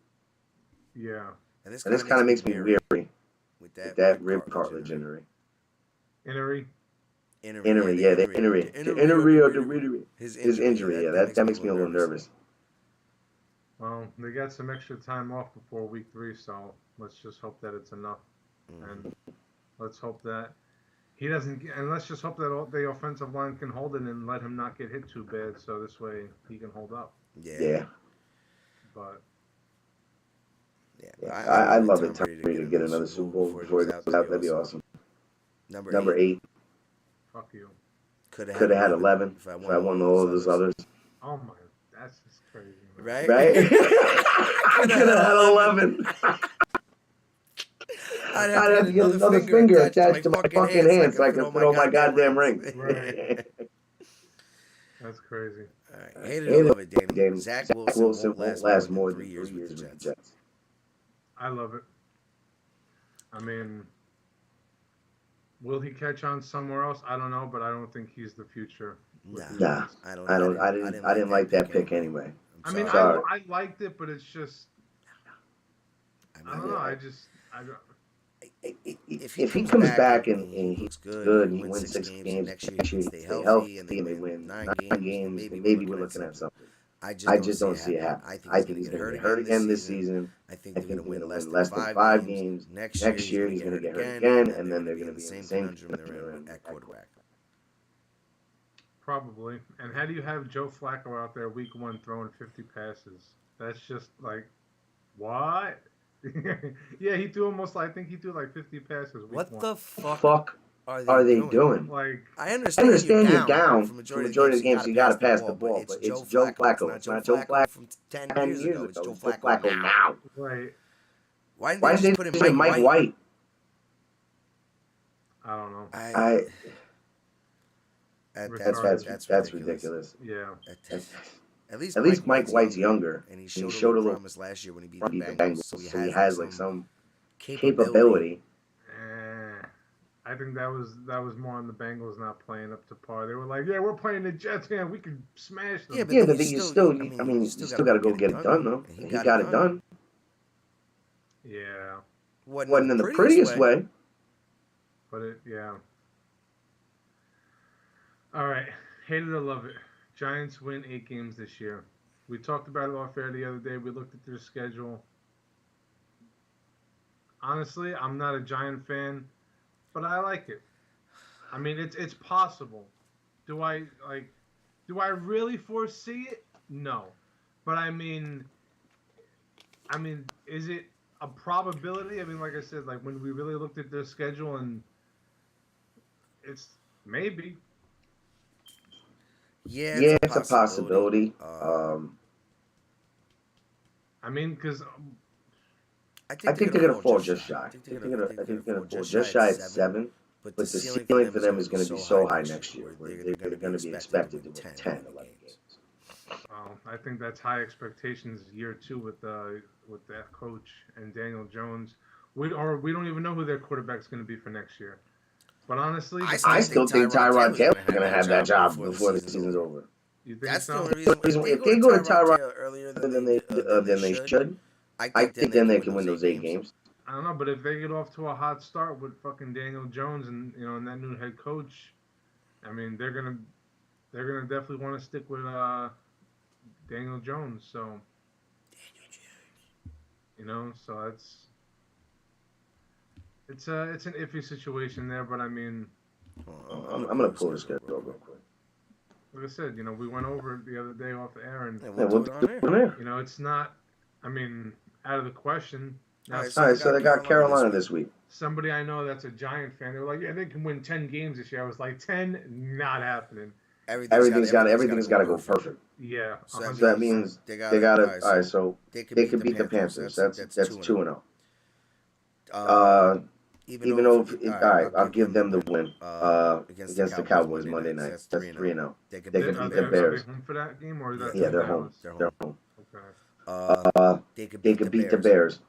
Yeah. And this kind of makes me weary with that rib cartilage injury. Injury? Injury, yeah, the injury. The injury or the injury. His injury, yeah, that makes me a little nervous. Well, they got some extra time off before week 3, so let's just hope that it's enough. And let's hope that he doesn't get, and let's just hope that the offensive line can hold it and let him not get hit too bad, so this way he can hold up. Yeah. But yeah, I love it. Tom Brady to get another Super Bowl before he goes out. That'd be awesome. Number 8. Fuck you. Could have had 11 if I won all of those others. Oh my, that's just crazy. Man. Right? I could have had 11. I'd have to get another finger attached to my fucking hand so I can put on my goddamn ring. Right. That's crazy. All right. Hate it or love it, Damon. Zach Wilson won't last more than 3 years with the Jets. I love it. I mean, will he catch on somewhere else? I don't know, but I don't think he's the future. Nah, I didn't like that pick anyway. I mean, I liked it, but it's just, I don't know. I don't. If he comes back and he's good and he wins 6 games next year, he stay healthy and they win 9 games, maybe we're looking at something. I just don't see it happen. I think he's going to get hurt again this season. I think they're going to win less than 5 games. Next year he's going to get hurt again, and then they're going to be in the same conundrum at quarterback. Probably. And how do you have Joe Flacco out there week 1 throwing 50 passes? That's just like, what? Yeah, he threw I think he threw like 50 passes week 1. What the fuck are they doing? Like, I understand you're down for the majority of the games, so you got to pass the ball, but it's Joe Flacco. It's not Joe Flacco from 10 years ago. It's Joe Flacco now. Right. Why didn't they just put in Mike White? I don't know. That's ridiculous. Yeah. At least Mike White's younger, and he showed a little promise last year when he beat the Bengals, so he has like some capability. I think that was more on the Bengals not playing up to par. They were like, yeah, we're playing the Jets, man, we can smash them. Yeah, but you still got to go get it done, though. He got it done. Yeah. Wasn't in the prettiest way. But yeah. All right, hate it or love it. Giants win 8 games this year. We talked about it off air the other day. We looked at their schedule. Honestly, I'm not a Giant fan, but I like it. I mean, it's possible. Do I really foresee it? No. But I mean, is it a probability? I mean, like I said, like when we really looked at their schedule, and it's maybe. Yeah, it's a possibility. I mean, because I think they're gonna fall just shy. I think they're gonna fall just shy at 7. But the ceiling for them is going to be so high next year. They're going to be expected to win 10, 11 games. I think that's high expectations year 2 with that coach and Daniel Jones. We don't even know who their quarterback's going to be for next year. But honestly, I still think Tyrod Taylor's going to have that job before the season's over. You think that's so? the only reason. If they go to Tyrod earlier than they should, I think then they can win those 8 games. I don't know, but if they get off to a hot start with fucking Daniel Jones and and that new head coach, I mean they're gonna definitely want to stick with Daniel Jones. So so it's an iffy situation there. But I mean, I'm gonna pull the schedule real quick. like I said, we went over it the other day off the air, and Yeah, Yeah, we'll we'll do do it it on on air. there. it's not. I mean, out of the question. Now, All right, All right, so they got Carolina this week. somebody I know that's a Giant fan, they were like, "Yeah, they can win 10 games this year." I was like, 10, not happening. Everything's got to go perfect. Yeah, So that 100%. So that means they they got got to. All right, so they could they could beat the Panthers. That's 2-0. Even though, all right, I'll give them the win against the Cowboys Monday night. That's 3-0. They could They beat could the beat the Are they Bears. home for that game, or that's Yeah, in they're Dallas? home. They're home. Okay. They could beat the Bears.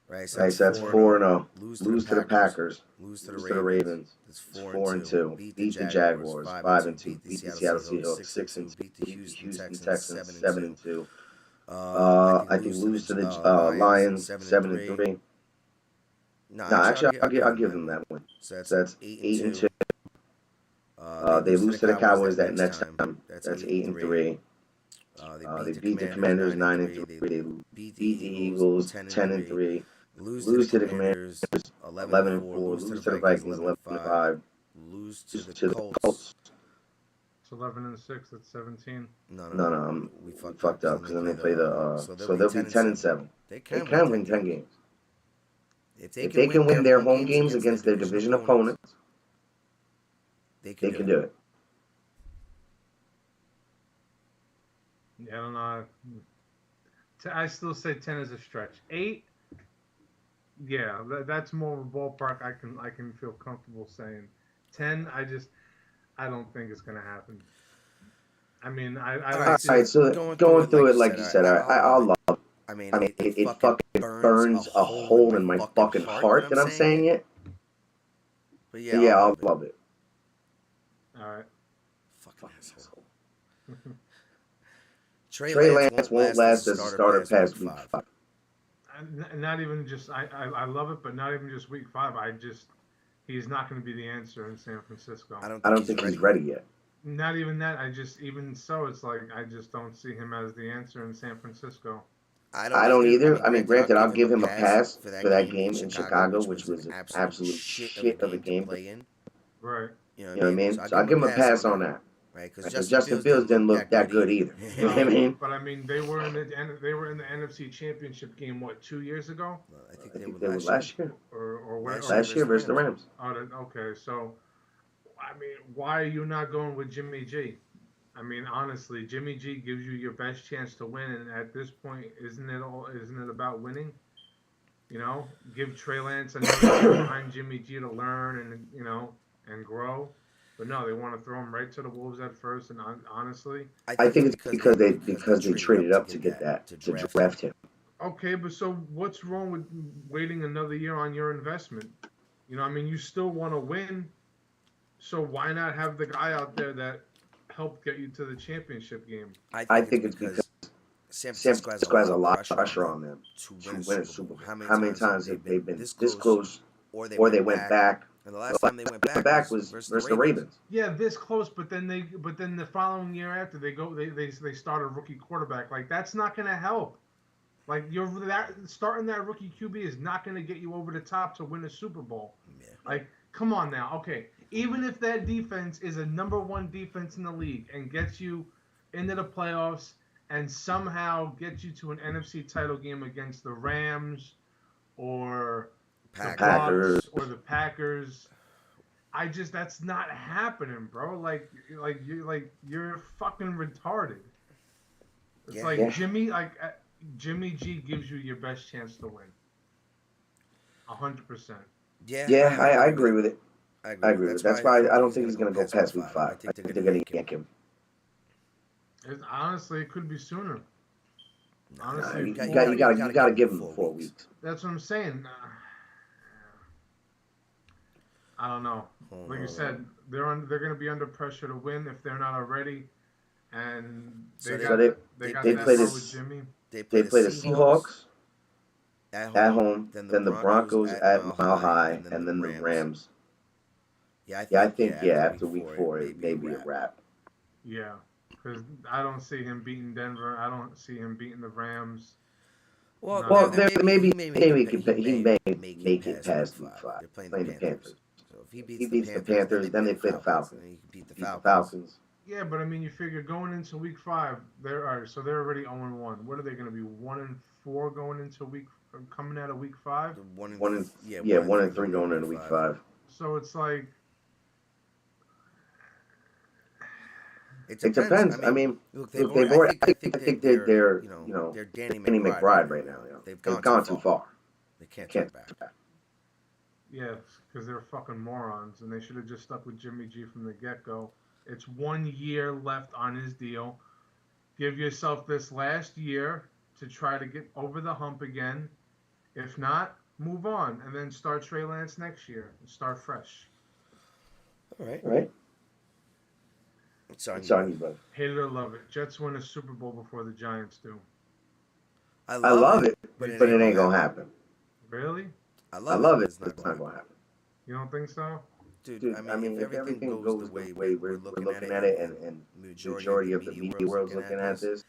Right, so Right, so that's 4-0. Lose Lose to the Packers. Lose Lose to the Ravens. It's It's 4-2. Beat the Jaguars. 5-2. Beat the Seattle Seahawks. 6-2. Beat the Houston Texans. 7-2. I think lose to the Lions. 7-3. No, No, actually, I'll give them that win. So that's 8-2. They They lose to the Cowboys that next time. That's 8-3. They beat the Commanders 9-3. They beat the Eagles 10-3. Lose to the Commanders 11-4. Lose to the Vikings 11-5. Lose Lose to the Colts. It's 11-6. That's 17. No, we fucked up because then they play the. So they'll be 10-7. They can win 10 games. If they can win their home games against their division opponents, they can do it. Yeah, I don't know. I still say 10 is a stretch. 8, yeah, that's more of a ballpark I can feel comfortable saying. 10, I don't think it's gonna happen. I mean, I All right, so going through it like you said, I'll love it. I mean, it fucking burns a hole in my fucking heart that I'm saying it. But But yeah, I'll love it. All right. Fucking asshole. Trey Lance won't last as a starter past week 5. Not even just I love it, but not even just week 5. He's not going to be the answer in San Francisco. I don't think he's ready yet. Not even that. Even so, it's like I just don't see him as the answer in San Francisco. I don't either. I mean, granted, I'll give him a pass for that game in Chicago, which was an absolute shit of a game. Right. You know what I mean? So I'll give him a pass on that. Right, because Justin Fields didn't look that good either. You know what I mean? But I mean, they were in the NFC Championship game 2 years ago? I think they were last year. Or last year versus the Rams. Oh, okay. So, I mean, why are you not going with Jimmy G? I mean, honestly, Jimmy G gives you your best chance to win, and at this point, isn't it about winning? Give Trey Lance another year behind Jimmy G to learn and grow. But no, they want to throw him right to the Wolves at first, and honestly, I think it's because they traded up to get that to draft him. Okay, but so what's wrong with waiting another year on your investment? I mean, you still want to win, so why not have the guy out there that helped get you to the championship game? I think it's because San Francisco has a lot of pressure on them to win a Super Bowl. How many times have they been this close, or they went back? And the last time they went back was versus the Ravens. Yeah, this close, but then the following year after they start a rookie quarterback. Like, that's not going to help. Like, starting that rookie QB is not going to get you over the top to win a Super Bowl. Yeah. Like, come on now. Okay, even if that defense is a number 1 defense in the league and gets you into the playoffs and somehow gets you to an NFC title game against the Rams or the Bucks or the Packers, that's not happening, bro. Like you're fucking retarded. It's Jimmy G gives you your best chance to win. 100%. Yeah, I agree with it. I agree with it. That's why I don't think he's going to go past week 5. I think they're going to yank him. Honestly, it could be sooner. Honestly, you got to give him 4 weeks. That's what I'm saying. I don't know. Like you said, they're going to be under pressure to win if they're not already, and they play the Seahawks. at home, then the Broncos at Mile High, and then the Rams. Yeah, I think after week 4 it may be a wrap. Yeah, because I don't see him beating Denver. I don't see him beating the Rams. Well, there maybe he may make it past week 5. They're playing the Panthers. So if he He beats the Panthers, then they play the Falcons. Then He can beat the Beat the Falcons. Falcons. Yeah, but I mean, you figure going into week 5, they're all right, so they're already 0-1. What are they going to be? 1-4 going into coming out of week 5? 1 and 3 going into week 5. So it's like. It depends. I mean, look, they've already. I think they're they're Danny McBride right now. They've gone too far. They can't turn back. Yeah, because they're fucking morons, and they should have just stuck with Jimmy G from the get-go. It's 1 year left on his deal. Give yourself this last year to try to get over the hump again. If not, move on, and then start Trey Lance next year. Start fresh. All right. It's on you, bud. Hate it or love it. Jets win a Super Bowl before the Giants do. I love it, but it ain't gonna happen. Really? I love it. It's not gonna happen. You don't think so? Dude, I mean, if everything goes the way we're looking at it, and majority of the media world's looking at this,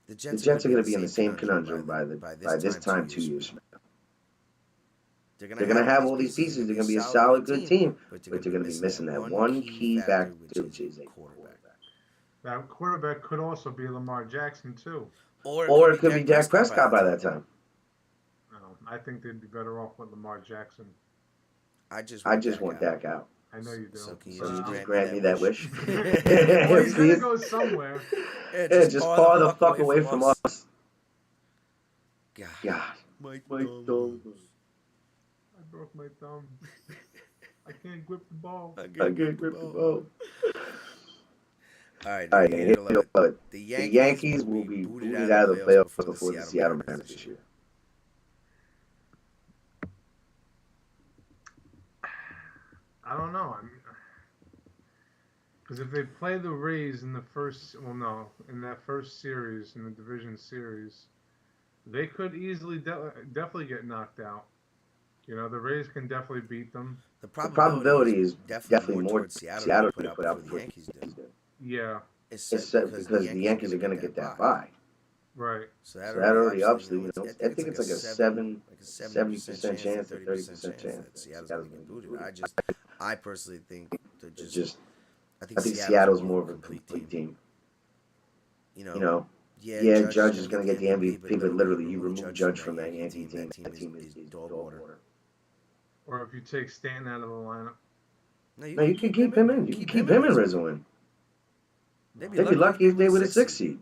the Jets are going to be in the same conundrum by this time 2 years from now. They're going to have all these pieces. They're going to be a solid, good team, but they're going to be missing that one key factor, which is a quarterback. That quarterback could also be Lamar Jackson, too. Or it could be Dak Prescott by that time. No, I think they'd be better off with Lamar Jackson. I just want Dak out. I know you do. So can you just grant me that wish? Well, he's gonna go somewhere. Yeah, just far the fuck away from us. God. My thumb. I broke my thumb. I can't grip the ball. I can't grip the ball. All right, the Yankees will be booted out of the playoffs before the Seattle Mariners this year. I don't know. I mean, because if they play the Rays in the first, in that first series, in the division series, they could easily definitely get knocked out. You know, the Rays can definitely beat them. The probability is definitely more towards Seattle to put out before the Yankees do. Yeah. It's because the Yankees are going to get that bye. Right. So that already ups the, I think it's like a 70% chance or 30% chance that Seattle's going to get booted. I personally think they're just I think Seattle's more of a complete team. You know, Judge is going to get the MVP, but literally you remove Judge from that Yankee team, that team is dog water. Or if you take Stanton out of the lineup. No, you can keep him in. You can keep him in Rizzo in. They'd be lucky if they were the 6th seed.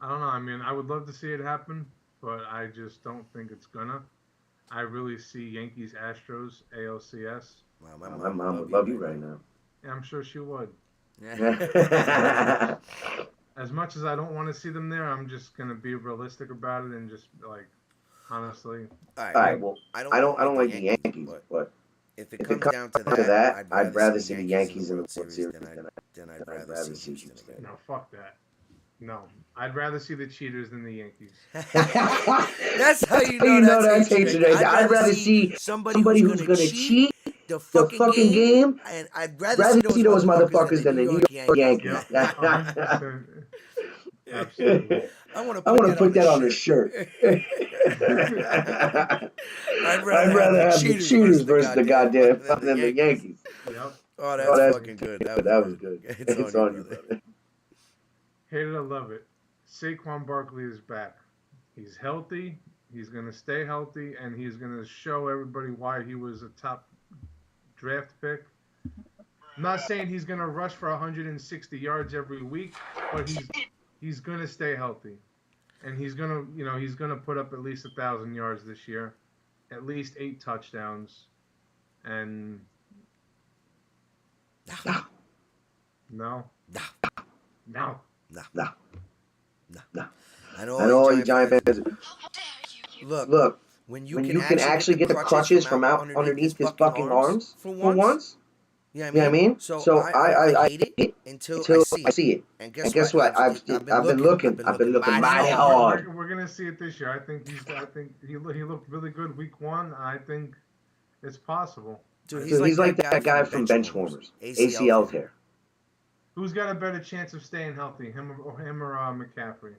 I don't know. I mean, I would love to see it happen, but I just don't think it's gonna. I really see Yankees, Astros, ALCS. Wow, my mom would love you right now. Yeah, I'm sure she would. As much as I don't want to see them there, I'm just gonna be realistic about it and just like, honestly. All right. Well, I don't like the Yankees, but if it comes down to that, I'd rather see the Yankees in the World Series than I'd rather see Houston. No, fuck that. No, I'd rather see the cheaters than the Yankees. That's how you know that's hatred. I'd rather see somebody who's going to cheat the fucking game, and I'd rather see those motherfuckers than the New York Yankees. Absolutely. I want to put that on a shirt. I'd rather have the cheaters versus the goddamn than the Yankees. Yep. Oh, that's fucking good. That was good. It's on you, brother. Hate it or love it. Saquon Barkley is back. He's healthy. He's going to stay healthy, and he's going to show everybody why he was a top draft pick. I'm not saying he's going to rush for 160 yards every week, but he's going to stay healthy, and he's going to put up at least 1,000 yards this year, at least 8 touchdowns, and no. I know all you Giant fans. Look. When you can actually get the crutches from out underneath his fucking arms for once, You know You know what I mean? So I hate it until I see it. And And guess what? I've been looking mighty hard. We're gonna see it this year. I think he looked really good week 1. I think it's possible. Dude, He's like that guy from Benchwarmers. ACL tear. Who's got a better chance of staying healthy, him or McCaffrey?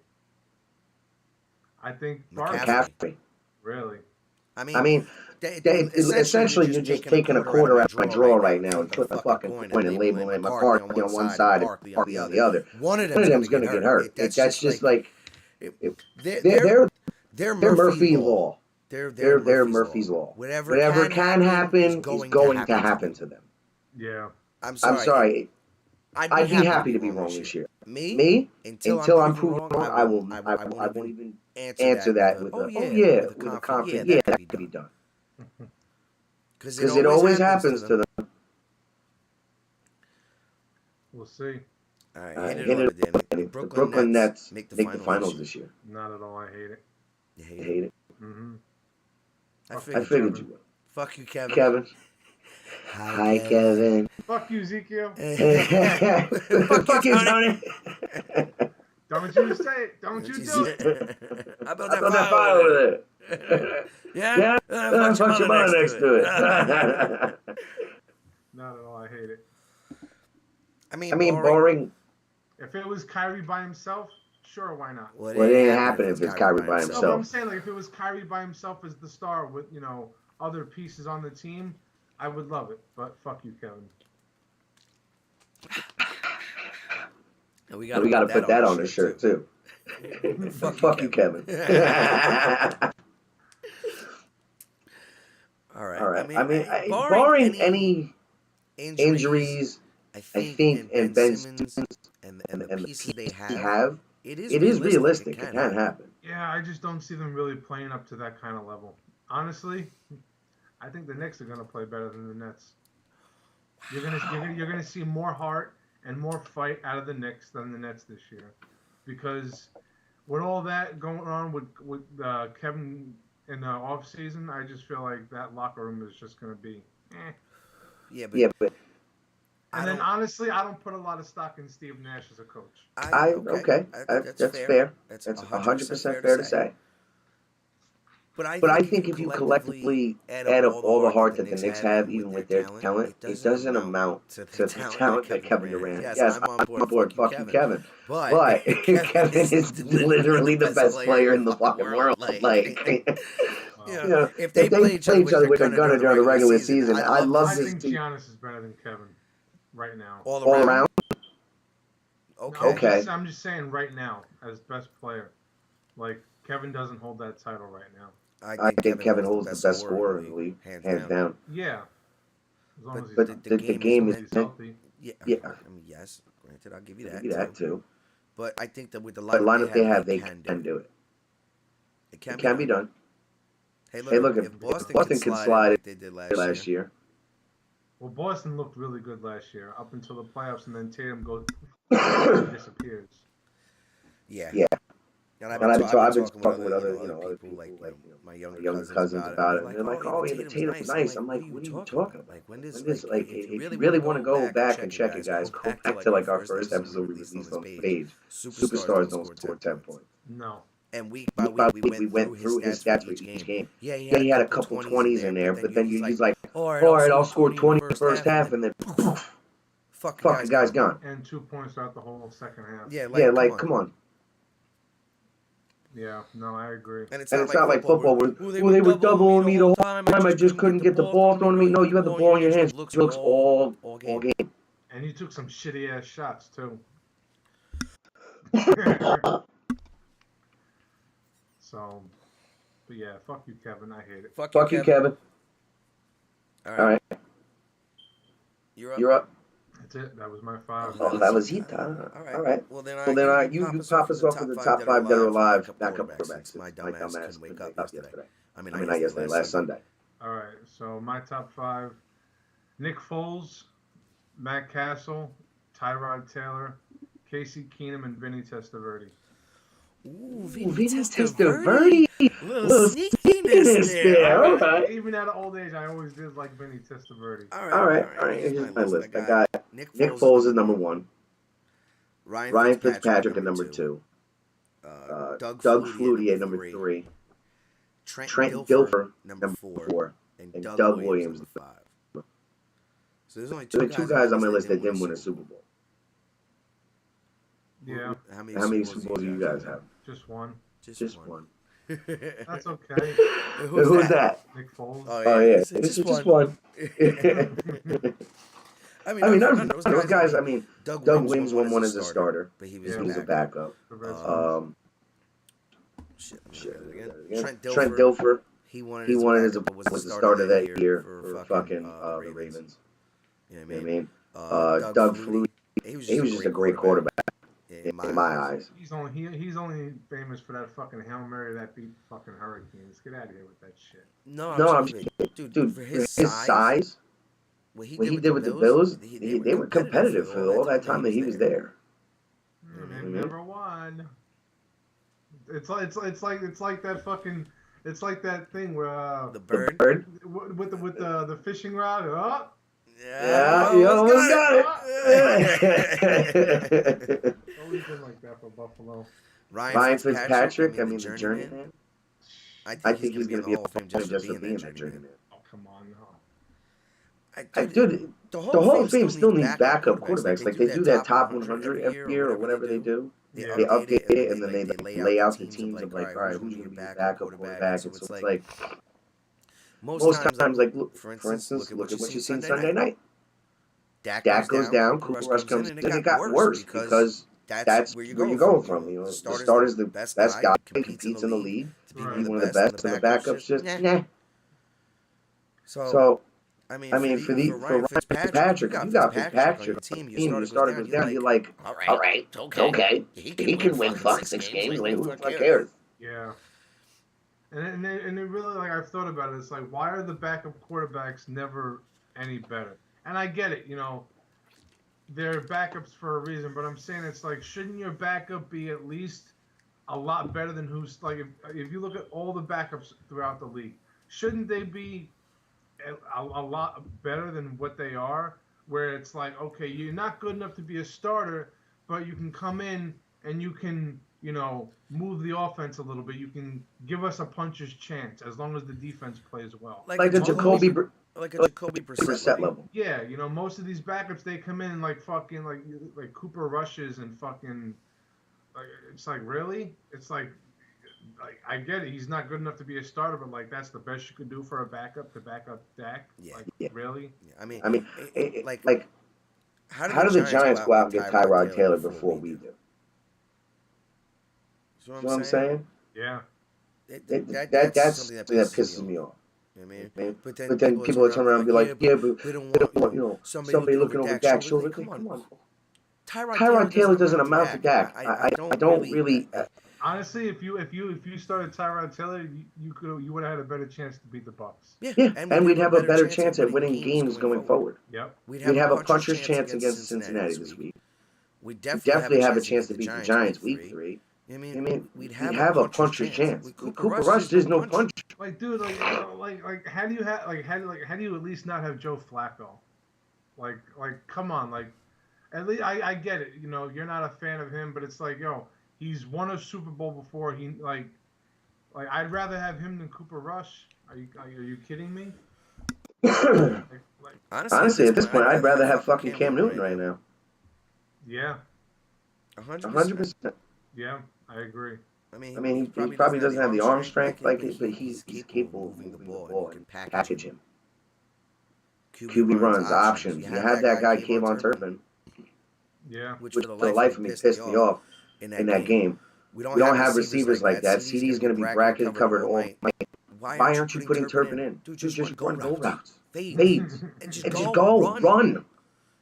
I think McCaffrey. Really? I mean, essentially you're just taking a quarter out of my drawer right now and putting a fucking coin and labeling McCarthy on one side and Barkley on the other. One of them's going to get hurt. That's just like they're Murphy Law. They're Murphy's Law. Whatever can happen is going to happen to them. Yeah. I'm sorry. I'd be happy to be wrong this year. Me? Until I'm proven wrong, I won't even answer that with a confident, yeah, that could be done. Because it always happens to them. We'll see. All right, hit it. The Brooklyn Nets make the finals this year. Not at all. I hate it. You hate it? Mm-hmm. I figured you would. Fuck you, Kevin. Kevin. Hi, Kevin. Fuck you, Ezekiel. Fuck you, Tony. Don't you say it. Don't you do it. How about that file over there? Yeah? Fuck your mother next to it. Not at all. I hate it. I mean, boring. If it was Kyrie by himself, sure, why not? Well, it ain't happening if it's Kyrie by himself. No, but I'm saying, like, if it was Kyrie by himself as the star with, other pieces on the team, I would love it. But fuck you, Kevin. And we got to put that on the shirt, too. Fuck you, Kevin. All right. I mean, barring any injuries, I think, and Ben Simmons and the pieces they have, it is realistic. It can happen. Yeah, I just don't see them really playing up to that kind of level. Honestly, I think the Knicks are going to play better than the Nets. You're gonna see more heart and more fight out of the Knicks than the Nets this year, because with all that going on with Kevin in the off season, I just feel like that locker room is just going to be. Yeah, but. And then honestly, I don't put a lot of stock in Steve Nash as a coach. That's fair. That's 100% fair to say. But I think if you collectively add up all the heart that the Knicks have, even with their talent, it doesn't amount to the talent that Kevin Durant. Yes, I'm on board. Fuck you, Kevin. But Kevin is literally the best player in the fucking world. Like, if they play each other with their gunner during the regular season, I'd love to see. I think Giannis is better than Kevin right now. All around? Okay. I'm just saying right now, as best player. Like, Kevin doesn't hold that title right now. I think Kevin holds the best scorer in the league, hands down. Yeah. As long as but the game is healthy. Yeah. I mean, yes. Granted, I'll give you that too. But I think that with the lineup they have, they can do it. It can be done. Hey, look, if Boston can slide it, they did last year. Well, Boston looked really good last year, up until the playoffs, and then Tatum goes disappears. Yeah. And I've been talking with other people, like my younger cousins about it. And they're like, "Oh, yeah, the Tatum's nice." I'm like, "What are you talking about? Like, when this, like, if you really want to go back and check it, guys, go back to like our first episode we released on the page. Superstars don't score 10 points. No. And week by week, we went through his stats for each game. Yeah, he had a couple 20s in there, but then he's like, "All right, I'll score 20 in the first half," and then fuck, the guy's gone. And 2 points throughout the whole second half. Yeah, come on. Yeah, no, I agree. And it's not like football where they were doubling me the whole time. I just couldn't get the ball thrown to me. No, you had the ball in your hands. It looks all game. And you took some shitty ass shots too. So, but yeah, fuck you, Kevin. I hate it. Fuck you, Kevin. All right. You're up. That's it. That was my 5. Oh, that was it. All right. Well, then you pop us off with the top 5 that are alive. Back up quarterbacks. My dumbass couldn't wake up yesterday. I mean, not yesterday, last Sunday. All right. So my top 5: Nick Foles, Matt Castle, Tyrod Taylor, Casey Keenum, and Vinny Testaverde. Ooh, Vinny Testaverde. Little sneaky Venus there. All right. Even at an old age, I always did like Vinny Testaverde. All right. Here's my list. I got Nick Foles is number 1. Ryan Fitzpatrick at number 2. Doug Flutie at number 3. Trent Dilfer number 4. And Doug Williams at 5. So there's only two guys on my list that didn't win a Super Bowl. Yeah. How many Super Bowls do you guys have? Just one. Just one. That's okay. Who's that? Nick Foles. Oh yeah, it's just one. I mean, those guys. I mean, Doug Williams won one as a starter, but he was a backup. Trent Dilfer. He won it as was the starter that year for fucking the Ravens. You know what I mean? Doug Flutie. He was just a great quarterback in my eyes. He's only famous for that fucking Hail Mary that beat fucking Hurricanes. Get out of here with that shit. No, dude, for his size, what he did with the Bills, they were competitive for all that time that he was there. And number 1. It's like that fucking. It's like that thing where the bird with the fishing rod. Oh. Yeah, you almost got it. Always been like that for Buffalo. Ryan Fitzpatrick, I mean, the journeyman. I think he's going to be a Hall of Fame just for being that journeyman. Oh, come on, no. Dude, the Hall of Fame still needs backup quarterbacks. Like, they do that top 100 every year or whatever they do. They update it, and then they lay out the teams of, like, all right, who's going to be the backup quarterback. And so it's like... Most times, like, for instance, look at what you seen Sunday night. Dak goes down, Cooper Rush comes in, and it got worse because that's where you're going from. You know, the starter's the best guy, competes in the league to be one of the best, and the backups just, nah. So, I mean, for Ryan Fitzpatrick, if you got Fitzpatrick, the starter goes down, you're like, all right, okay, he can win 6 games, like, who the fuck cares? Yeah. And it really, like, I've thought about it. It's like, why are the backup quarterbacks never any better? And I get it, you know, they're backups for a reason. But I'm saying it's like, shouldn't your backup be at least a lot better than who's, like, if you look at all the backups throughout the league, shouldn't they be a lot better than what they are? Where it's like, okay, you're not good enough to be a starter, but you can come in and you can, you know, move the offense a little bit. You can give us a puncher's chance as long as the defense plays well. Like a Jacoby Brissett level. Yeah, you know, most of these backups, they come in like fucking like Cooper Rushes and fucking like, it's like, really? It's like I get it. He's not good enough to be a starter, but like that's the best you could do for a backup to back up Dak. Yeah. Like, really? Yeah. I mean, like how do the Giants go out and get Tyrod Taylor before we do? You know what I'm saying? Yeah. That's something that pisses me off. You know what I mean? But then people will turn around and be like, yeah, but we don't want, you know, somebody looking over Dak's shoulder. Come on. Tyrod Taylor doesn't amount to Dak. I don't really. Honestly, if you started Tyrod Taylor, you would have had a better chance to beat the Bucs. Yeah, and we'd have a better chance at winning games going forward. Yep. We'd have a puncher's chance against Cincinnati this week. We'd definitely have a chance to beat the Giants week 3. I mean, we'd have a puncher's chance. With Cooper Rush, there's no punch. Like, dude, like how do you how do you at least not have Joe Flacco? Like, come on, like, at least I get it. You know, you're not a fan of him, but it's like, yo, he's won a Super Bowl before. He like I'd rather have him than Cooper Rush. Are you kidding me? Honestly, at this point, I'd rather have fucking Cam Newton right now. Yeah. 100%. Yeah, I agree. I mean, he probably doesn't have the arm strength like it, but he's capable of moving the ball and package him. QB runs, options. You have that guy, Kayvon Turpin. Yeah. Which for the life of me pissed me off in that game. We don't have receivers like that. CD's going to be bracket covered all night. Why aren't you putting Turpin in? Dude, just run go routes. Fades. And just go. Run.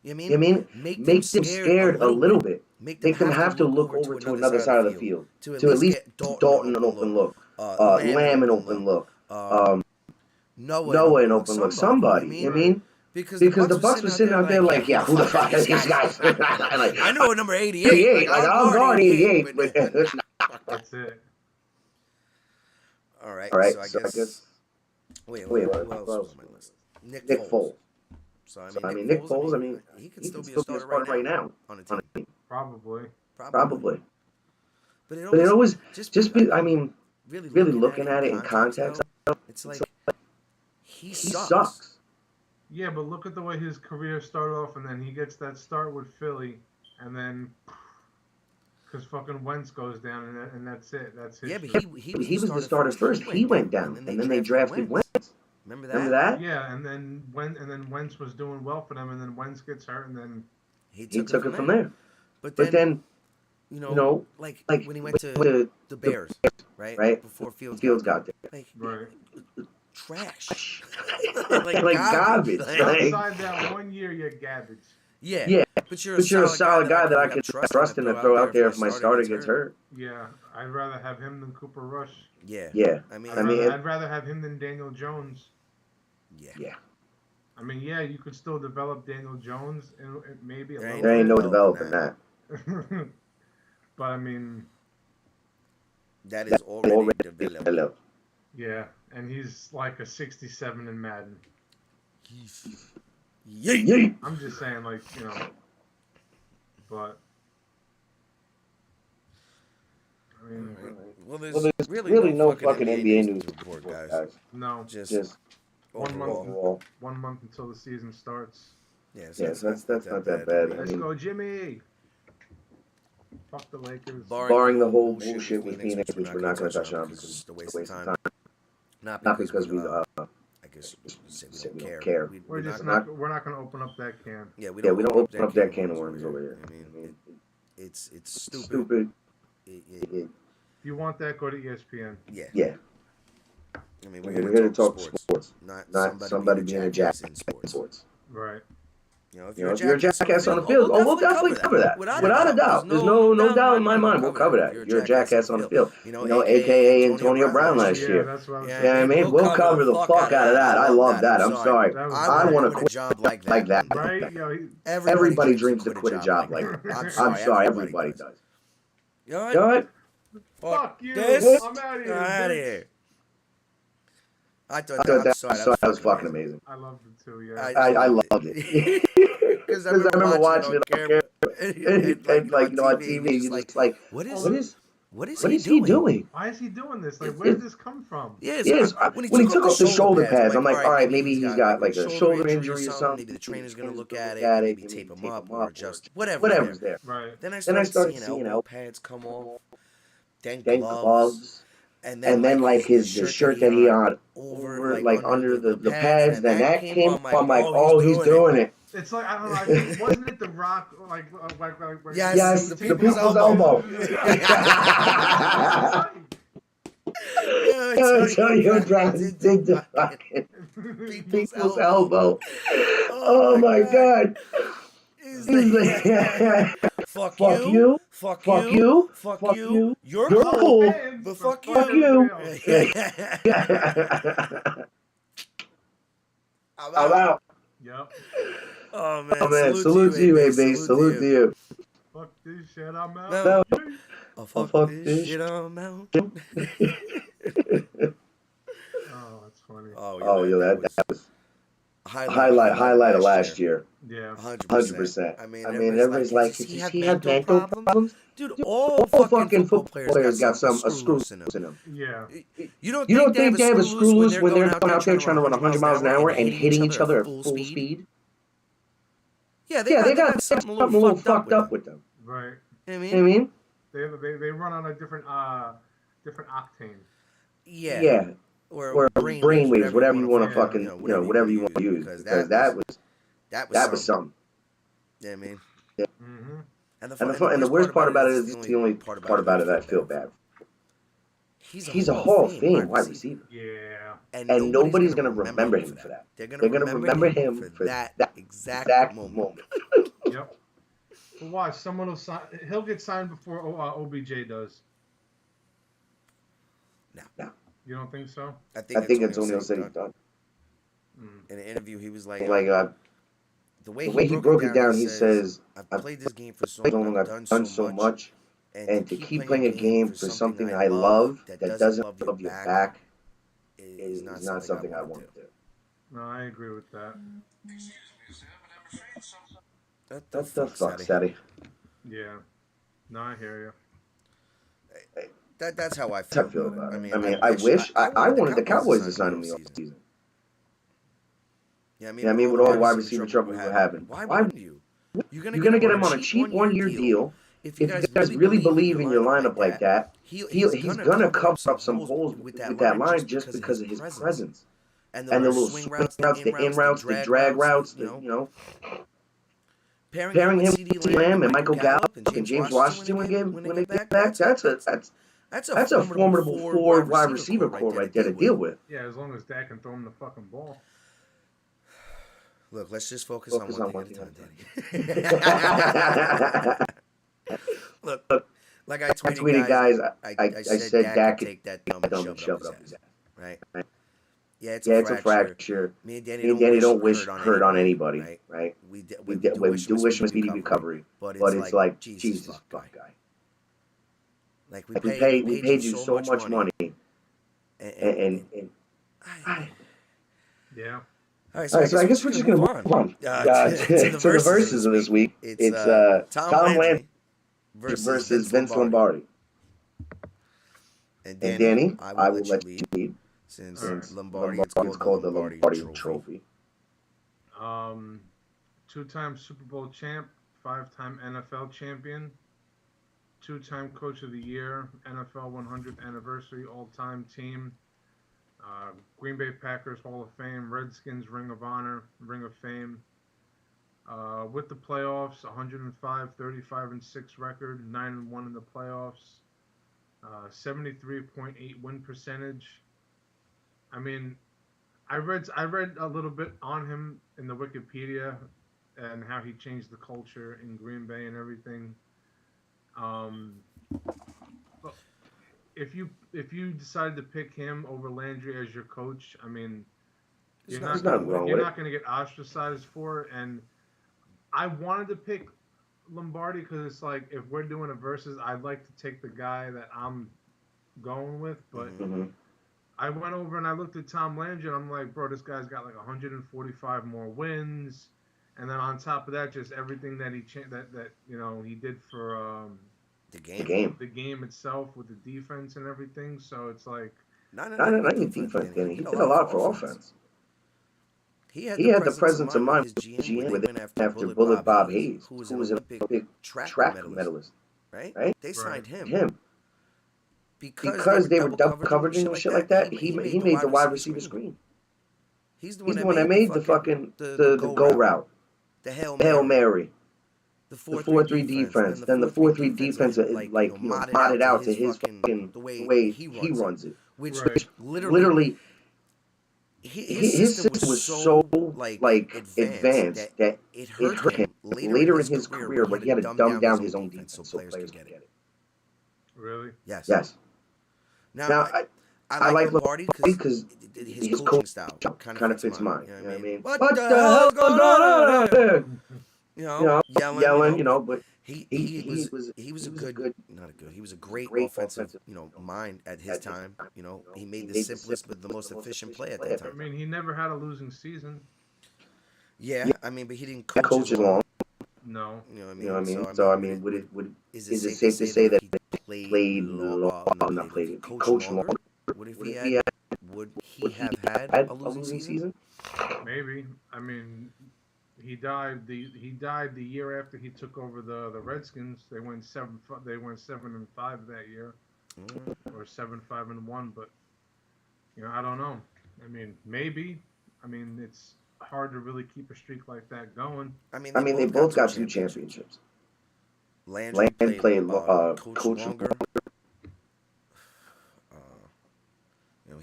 You know what I mean? Make them scared a little bit. Make them have to look over to another side of the field. To at least Dalton an open look. Lamb an open look. Noah an open look. Somebody. You know what I mean? Because the Bucs were sitting out there like, yeah, who the fuck is these guys? I know number 88. 88. Like, I'll guard 88. That's it. All right. All right. So I So I guess. guess. Wait. Wait. Who Who else else? was on my list? Nick Nick Foles. Foles. So So I mean, Nick Foles. I mean, he could he still can be a still be a starter starter right now on a on team. a team. Probably. Probably. But But it always just be. I mean, really looking at it in context, it's like he he sucks. sucks. Yeah, but look at the way his career started off, and then he gets that start with Philly, and then because fucking Wentz goes down, and that's it. That's history. Yeah, but he was the starter first. He went down, and then they drafted Wentz. Remember that? Yeah, and then Wentz was doing well for them, and then Wentz gets hurt, and then he took it from there. But But then you know, like when he went to the Bears, right? Before Fields got there. Like, right. Trash. like garbage. Outside that 1 year, you're garbage. Yeah. But you're a solid guy that I can trust and to throw out there if my starter gets hurt. Yeah, I'd rather have him than Cooper Rush. Yeah. I mean, I'd rather have him than Daniel Jones. Yeah. I mean, yeah, you could still develop Daniel Jones, and maybe there ain't no developing that. But I mean, that is already developed. Yeah, and he's like a 67 in Madden. Yeet. I'm just saying, like, you know, but I mean, well, there's really no fucking NBA news to report, guys. No, just 1 month. overall. 1 month until the season starts. Yeah, So that's not that bad. Let's go, Jimmy. Fuck the Lakers. Barring the whole bullshit with Phoenix, which we're not going to touch on because it's a waste of time. Not because we, I guess we don't care. We're not going to open up that can. Yeah, we don't open up that can of worms over here. I mean, it's stupid. Stupid. If you want that, go to ESPN. Yeah. I mean, we're here to talk sports, not somebody being a jackass in sports. Right. You know, if you're a jackass on the field, we'll definitely cover that. Without a doubt. There's no doubt in my mind we'll cover that. You're a jackass on the field. You know, a.k.a. Antonio Brown last year. That's what Yeah, I mean, we'll cover the fuck out of that. I love that. I'm sorry. I want to quit a job like that. Right? Everybody dreams to quit a job like that. I'm sorry, everybody does. You know what? Fuck you. This? I'm out of here. Out of here. I thought that was fucking amazing. I loved it too, yeah. I loved it. Because I remember watching it on camera. And like, on TV, you're just like, what is he doing? Why is he doing this? Like, where did this come from? Yes, when he took off the shoulder pads, I'm like, all right, maybe he's got like a shoulder injury or something. Maybe the trainer's going to look at it, maybe tape him up or just whatever's there. Right. Then I started seeing elbow pads come off, then gloves. And then like the shirt that he had over like under the pads, then that came up. I'm like, oh, he's doing it. It's like, I don't know, I think, wasn't it The Rock, like yes, the people's elbow. Antonio Brown did the fucking people's elbow. Oh my god. Fuck you. Fuck you. You're cool. But fuck you. I'm out. Yep. Oh man. Salute to you, A-Base. Salute to you. Fuck this shit, I'm out. No. Oh, fuck this shit, I'm out. Oh, that's funny. Oh, yo, that was highlight of last year. Yeah, 100%. I mean, everybody's like, does he have mental problems? Dude, all fucking football players got a screw loose in them. Yeah. You don't think they have a screw loose when they're going out there trying to run 100 miles an hour and hitting each other at full speed? Yeah, they got something a little fucked up with them. Right. I mean, they run on a different octane. Yeah. Or brainwaves, whatever you want to fucking, whatever you want to use, because that was something. Yeah, I mean. Yeah. Mm-hmm. And the worst part about it is it's the only part about it that I feel bad. He's a Hall of Fame wide receiver. Yeah. And nobody's going to remember him for that. They're going to remember him for that exact moment. Yep. But watch, someone will sign. He'll get signed before OBJ does. No. You don't think so? I think Antonio said he's done. In an interview, he was like, the way he broke it down, he says, I've played this game for so long, I've done so much, and to keep playing a game for something I love that doesn't love you back is not something I want to do. No, I agree with that. What The fuck, Steady? Yeah. No, I hear you. That's how I That's how feel I feel about about it. it. I mean, I wish I wanted the Cowboys to sign him the offseason. Yeah, I mean, with all the wide receiver trouble we're having, why wouldn't you? You're You're gonna get him on a cheap 1-year deal. If you guys really believe in your lineup like that, he's gonna cover up some holes with that line just because of his presence and and the little swing routes, the in routes, the drag routes, pairing him with CeeDee Lamb and Michael Gallup and James Washington when they get back. That's a formidable 4 wide receiver core right there to deal with. Yeah, as long as Dak can throw him the fucking ball. Look, let's just focus on one thing at a time, Danny. Look, like I tweeted, guys, I said Dak could take that thumb and shove it up his ass. Right? Yeah, it's a fracture. Me and Danny don't wish hurt on anybody, right? We do wish him a speedy recovery, but it's like, Jesus, fuck, guy. Like, we paid you so much money. And yeah. All right, so I guess we're just going to move on to the verses of this week. It's Tom Landry versus Vince Lombardi. And Danny, I will let you lead since Lombardi, it's called the Lombardi Trophy. 2-time Super Bowl champ, 5-time NFL champion, 2-time Coach of the Year, NFL 100th anniversary all-time team. Green Bay Packers Hall of Fame, Redskins Ring of Honor, Ring of Fame. With the playoffs, 105, 35-6 record, 9-1 in the playoffs, 73.8 win percentage. I mean, I read a little bit on him in the Wikipedia and how he changed the culture in Green Bay and everything. If you decide to pick him over Landry as your coach, I mean, you're not going to get ostracized for it. And I wanted to pick Lombardi because it's like, if we're doing a versus, I'd like to take the guy that I'm going with. But I went over and I looked at Tom Landry and I'm like, bro, this guy's got like 145 more wins. And then on top of that, just everything that he did for the game itself with the defense and everything. So it's like not even defense, Danny. He did a lot for offense. He had the presence of mind with his GM with him after Bullet Bob Hayes, who was an Olympic track medalist. Right? They signed him. Because they were double coverage and shit like that. He made the wide receiver screen. He's the one that made the fucking the go route, the Hail Mary. The 4-3 defense, then the 4-3 defense, modded out to his fucking the way he runs it, which literally his system was so advanced that it hurt him later in his career, but he had to dumb down his own defense so players could get it. Really? Yes. Now I like Lombardi because his coaching style kind of fits mine. You know what I mean? What the hell's going on? Yelling, but he was a great offensive, mind at his time. He made the simplest but the most efficient play at that time. I mean, he never had a losing season. Yeah, I mean, but he didn't coach as long. No. You know what I mean? So I mean, is it safe to say that he coached longer? Would he have had a losing season? Maybe. I mean, he died the year after he took over the Redskins. They went 7-5 that year, or 7-5-1. But I don't know. I mean, maybe. I mean, it's hard to really keep a streak like that going. I mean, they both got 2 championships. Landry played coach longer.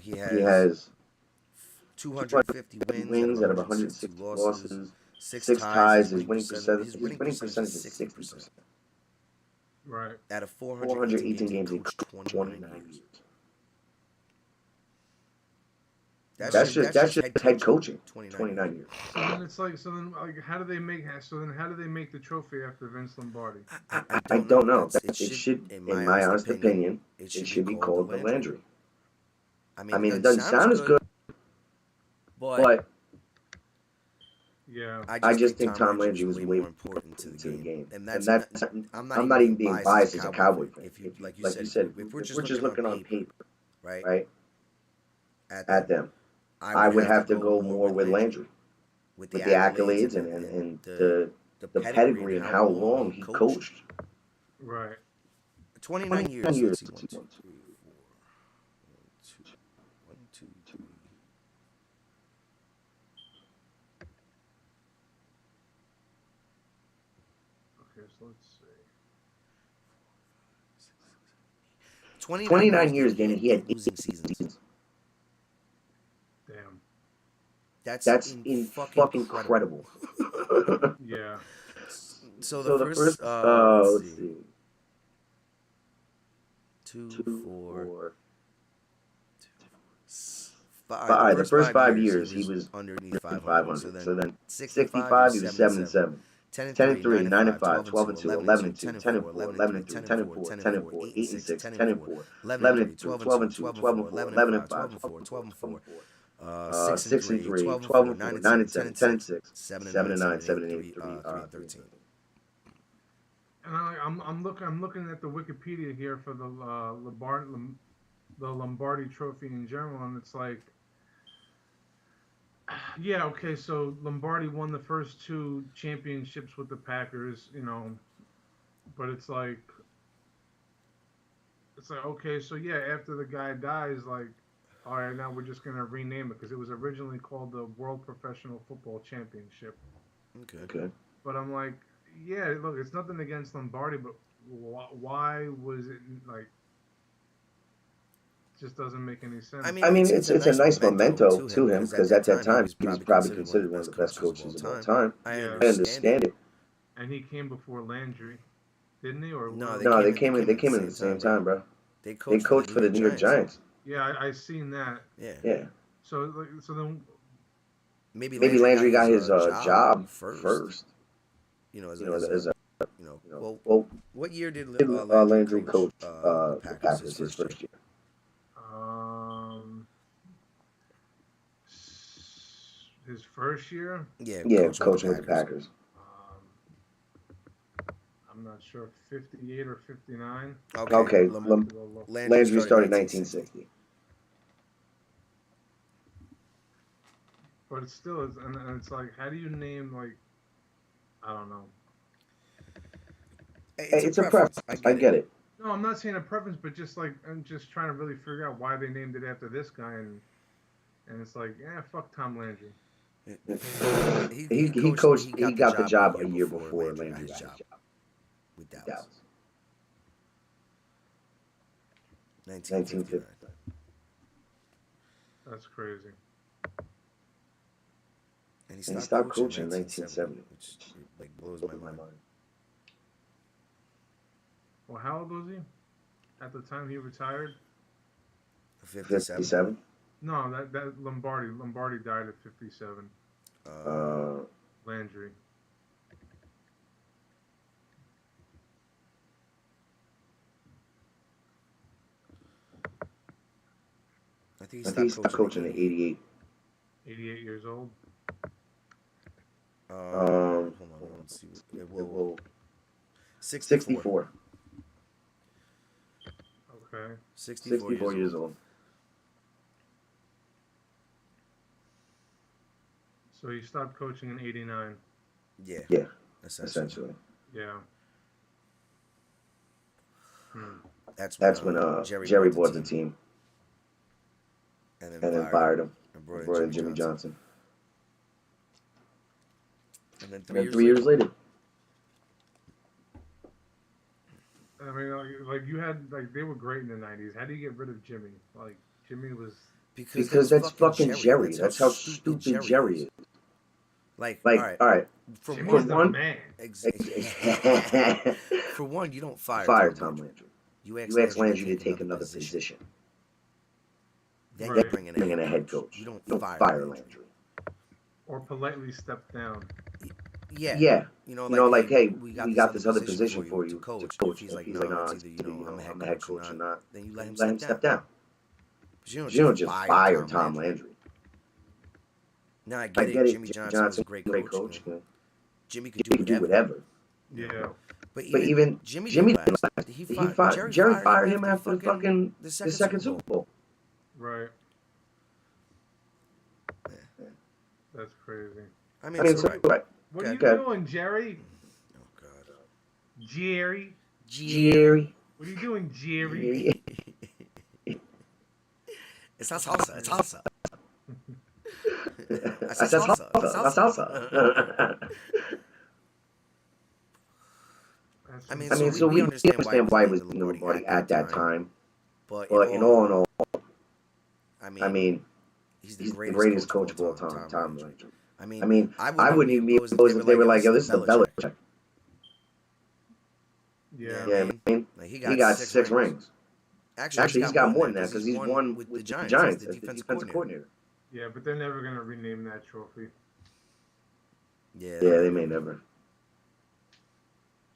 He has 250 wins out of 160 losses, 6 ties. His winning percentage is 60%. Right. Out of 418 games, he coached 29 years. That's just head coaching. 29 years. So then it's like, how do they make the trophy after Vince Lombardi? I don't know. It should, in my honest opinion, it should be called the Landry. I mean, it doesn't sound as good, but Yeah. I just think Tom Landry was way more important to the game. And that's I'm not even being biased as a Cowboy fan. If you, like you said, if we're just looking on paper, right, at them, I would have to go more with Landry, with the accolades and the pedigree and how long he coached. Right. 29 years. Let's see, 1, 2, 3, 4, 1, 2, 3. Okay, so let's see. 29 years, Danny. He had 8 losing seasons. Damn. That's fucking incredible. Yeah. So the first let's see. 2, 4, 5. The first 5 years he was underneath 500. So then 65 he was 7-7. 10-3, 9-5, 12-2, 11-2, 10-4, 11-3, 10-4, 10-4, 8-6, 10-4, 11-3, 12-2, 12-4, 11-5, 12-4, 6-3, 12-4, 9-7, 10-6, 7-9, 7-8, 3-13. And I'm looking at the Wikipedia here for the Lombardi Trophy in general, and it's like, yeah, okay, so Lombardi won the first 2 championships with the Packers, but it's like, okay, so yeah, after the guy dies, like, all right, now we're just gonna rename it because it was originally called the World Professional Football Championship. Okay. But I'm like, yeah, look, it's nothing against Lombardi, but why was it like? Just doesn't make any sense. I mean, it's a nice memento to him because at that time he was probably considered one of the best coaches of all time. I understand it. And he came before Landry, didn't he? Or no, they came in at the same time, bro. They coached for the New York Giants. Yeah, I seen that. Yeah. So then maybe Landry got his job first. Well, what year did Landry coach the Packers his first year? His first year? Yeah, coaching with the Packers. I'm not sure, 58 or 59. Okay. Landry started 1960. But it's still, and it's like, how do you name, like, I don't know. It's a preference. I get it. No, I'm not saying a preference, but just like, I'm just trying to really figure out why they named it after this guy, and it's like, yeah, fuck Tom Landry. He got the job a year before Landry got his job with Dallas. 1959. That's crazy. And he stopped coaching in 1970, which blows my mind. Well, how old was he at the time he retired? 57. No, that Lombardi died at 57. Landry. I think he stopped coaching at 88. 88 years old. Hold on, let's see. Well, 64. Okay. 64 years old. So he stopped coaching in 89. Yeah. Essentially. Yeah. That's when Jerry bought the team. And then fired him. And brought in Jimmy Johnson. And then 3 years later. I mean, like you had, like, they were great in the 90s. How do you get rid of Jimmy? Like, Jimmy was... Because that's fucking Jerry. That's how stupid Jerry is. Like, all right. For Jimmy's the man. For one, you don't fire Tom Landry. You ask Landry to take another position. Then you bring in a head coach. You don't fire Landry. Or politely step down. Yeah. Like, hey, we got this other position for you to coach. If he's like, no, it's either, I'm a head coach or not, then you let him step down. You just fire Tom Landry. Now I get it. Jimmy Johnson was a great coach. Jimmy could do whatever. Yeah. But But even Jimmy didn't last. last. Jerry fired him after the second Super Bowl. Right. That's crazy. I mean, so right. What are you doing, Jerry? Oh God. Jerry. What are you doing, Jerry? It's not salsa. It's salsa. I said salsa. I mean, so we understand why it was Lombardi at that time. But in all in all, I mean, he's the greatest coach of all time, Tom Landry. I mean, I wouldn't even be opposed if they were like, yo, this is the Belichick. Yeah. Yeah, I mean, he got 6 rings. Actually, he's got more than that because he's won with the Giants as the defensive coordinator. Yeah, but they're never going to rename that trophy. Yeah, they may never.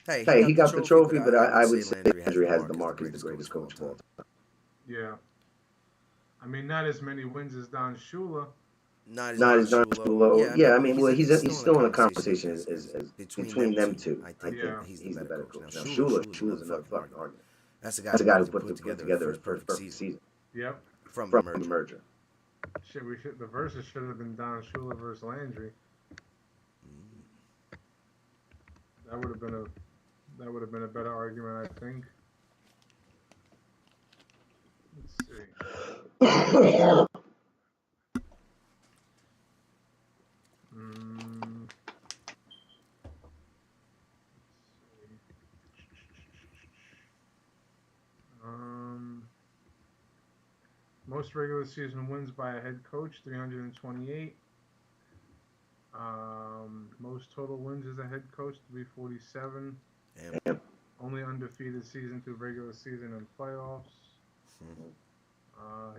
Hey, he got the trophy, but I would say Landry has the mark as the greatest coach of all time. Yeah. I mean, not as many wins as Don Shula. Not as Don Shula. Yeah, I mean, well, he's still in the conversation as between them two. I think he's the better coach. Now, Shula's another fucking argument. That's the guy who put together his perfect season. Yep. From the merger. The verses should have been Don Shula versus Landry. That would have been a better argument, I think. Let's see. Most regular season wins by a head coach, 328. Most total wins as a head coach, 347. Damn. Only undefeated season through regular season and playoffs.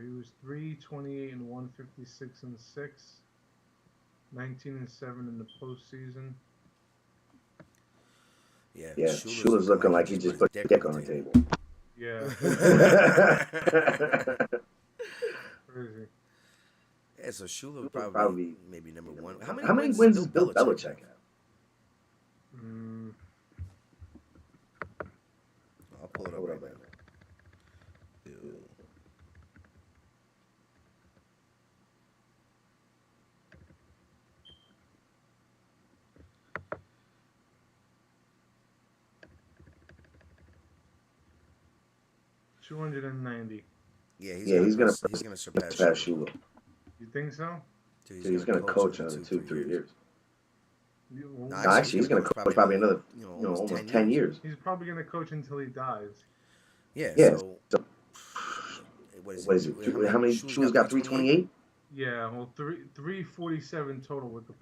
He was 328 and 156 and 6. 19 and 7 in the postseason. Yeah, Shula's looking like he just put his dick on the table. Yeah. Crazy. Yeah, so Shula would probably maybe number one. How many wins does Bill Belichick have? I'll pull it up right now. 290. Yeah, he's gonna surpass Shula. You think so? Dude, he's gonna coach another 2-3 years. No, actually, he's gonna coach probably another, almost 10 years. He's probably gonna coach until he dies. Yeah. So what is it? How many? Shula's got 328. Yeah, well, 347 total with the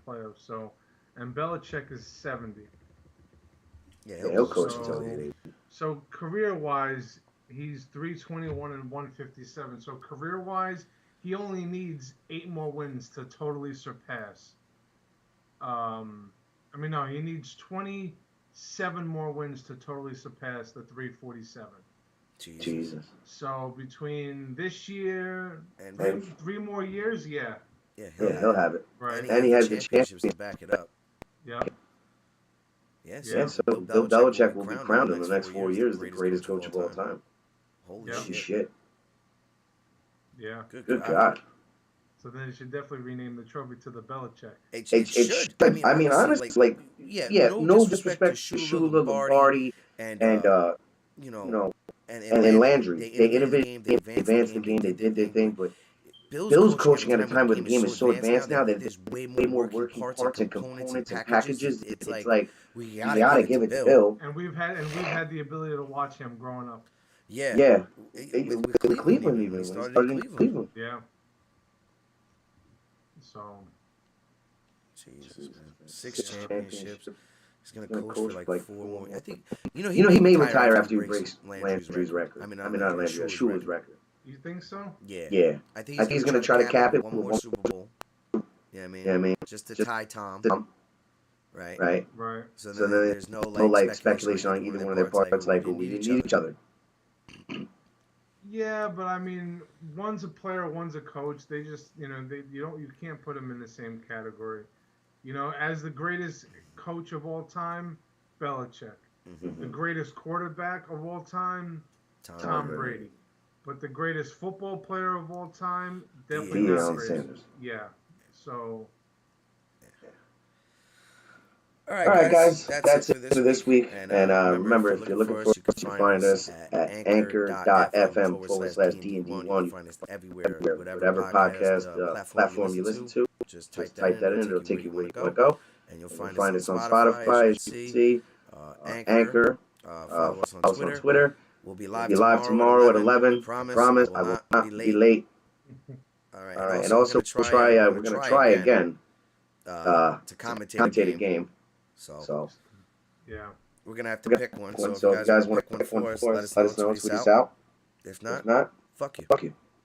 playoffs. So, and Belichick is 70. Yeah, he'll coach until the 80. So career-wise, he's 321 and 157. So career-wise, he only needs 8 more wins to totally surpass. He needs 27 more wins to totally surpass the 347. Jesus. So between this year and 3 more years, he'll have it. Right. And he has the championships to back it up. Yeah. So Bill Belichick will be crowned in the next 4 years the greatest coach of all time. Holy shit. Yeah. Good God. So then it should definitely rename the trophy to the Belichick. It should. I mean, honestly, no disrespect to Shula, Lombardi, and Landry. They innovated, they advanced the game, they did their thing, but Bill's coaching at a time where the game is so advanced now that there's way more working parts and components and packages. It's like we gotta give it to Bill. And we've had the ability to watch him growing up. Yeah. With Cleveland even. When he started in Cleveland. Yeah. So. Jesus, 6 championships. He's gonna coach for like 4 more. I think he may retire after he breaks Landry's record. Not Landry, Shula's record. You think so? Yeah. I think he's gonna try to cap it with one more Super Bowl. Yeah, I mean, just to tie Tom. Right. So then there's no speculation on either one of their parts. Like, we didn't need each other. Yeah, but I mean, one's a player, one's a coach. They just, you can't put them in the same category. As the greatest coach of all time, Belichick. Mm-hmm. The greatest quarterback of all time, Tom Brady. But the greatest football player of all time, definitely not Brady. Sanders. Yeah. So. All right, guys. That's it for this week. And remember, if you're looking for us, you can find us at anchor.fm/DND1. You can find us everywhere, whatever podcast platform you listen to. Just type that in, it'll take you where you want to go. And you'll find us on Spotify, as you can see, Anchor. Follow us on Twitter. We'll be live tomorrow at 11. Promise, I will not be late. All right. And also, we're going to try again to commentate a game. So. Yeah. We're going to have to pick one. So if you guys want to pick one for us, let us know and tweet us out. If not, fuck you.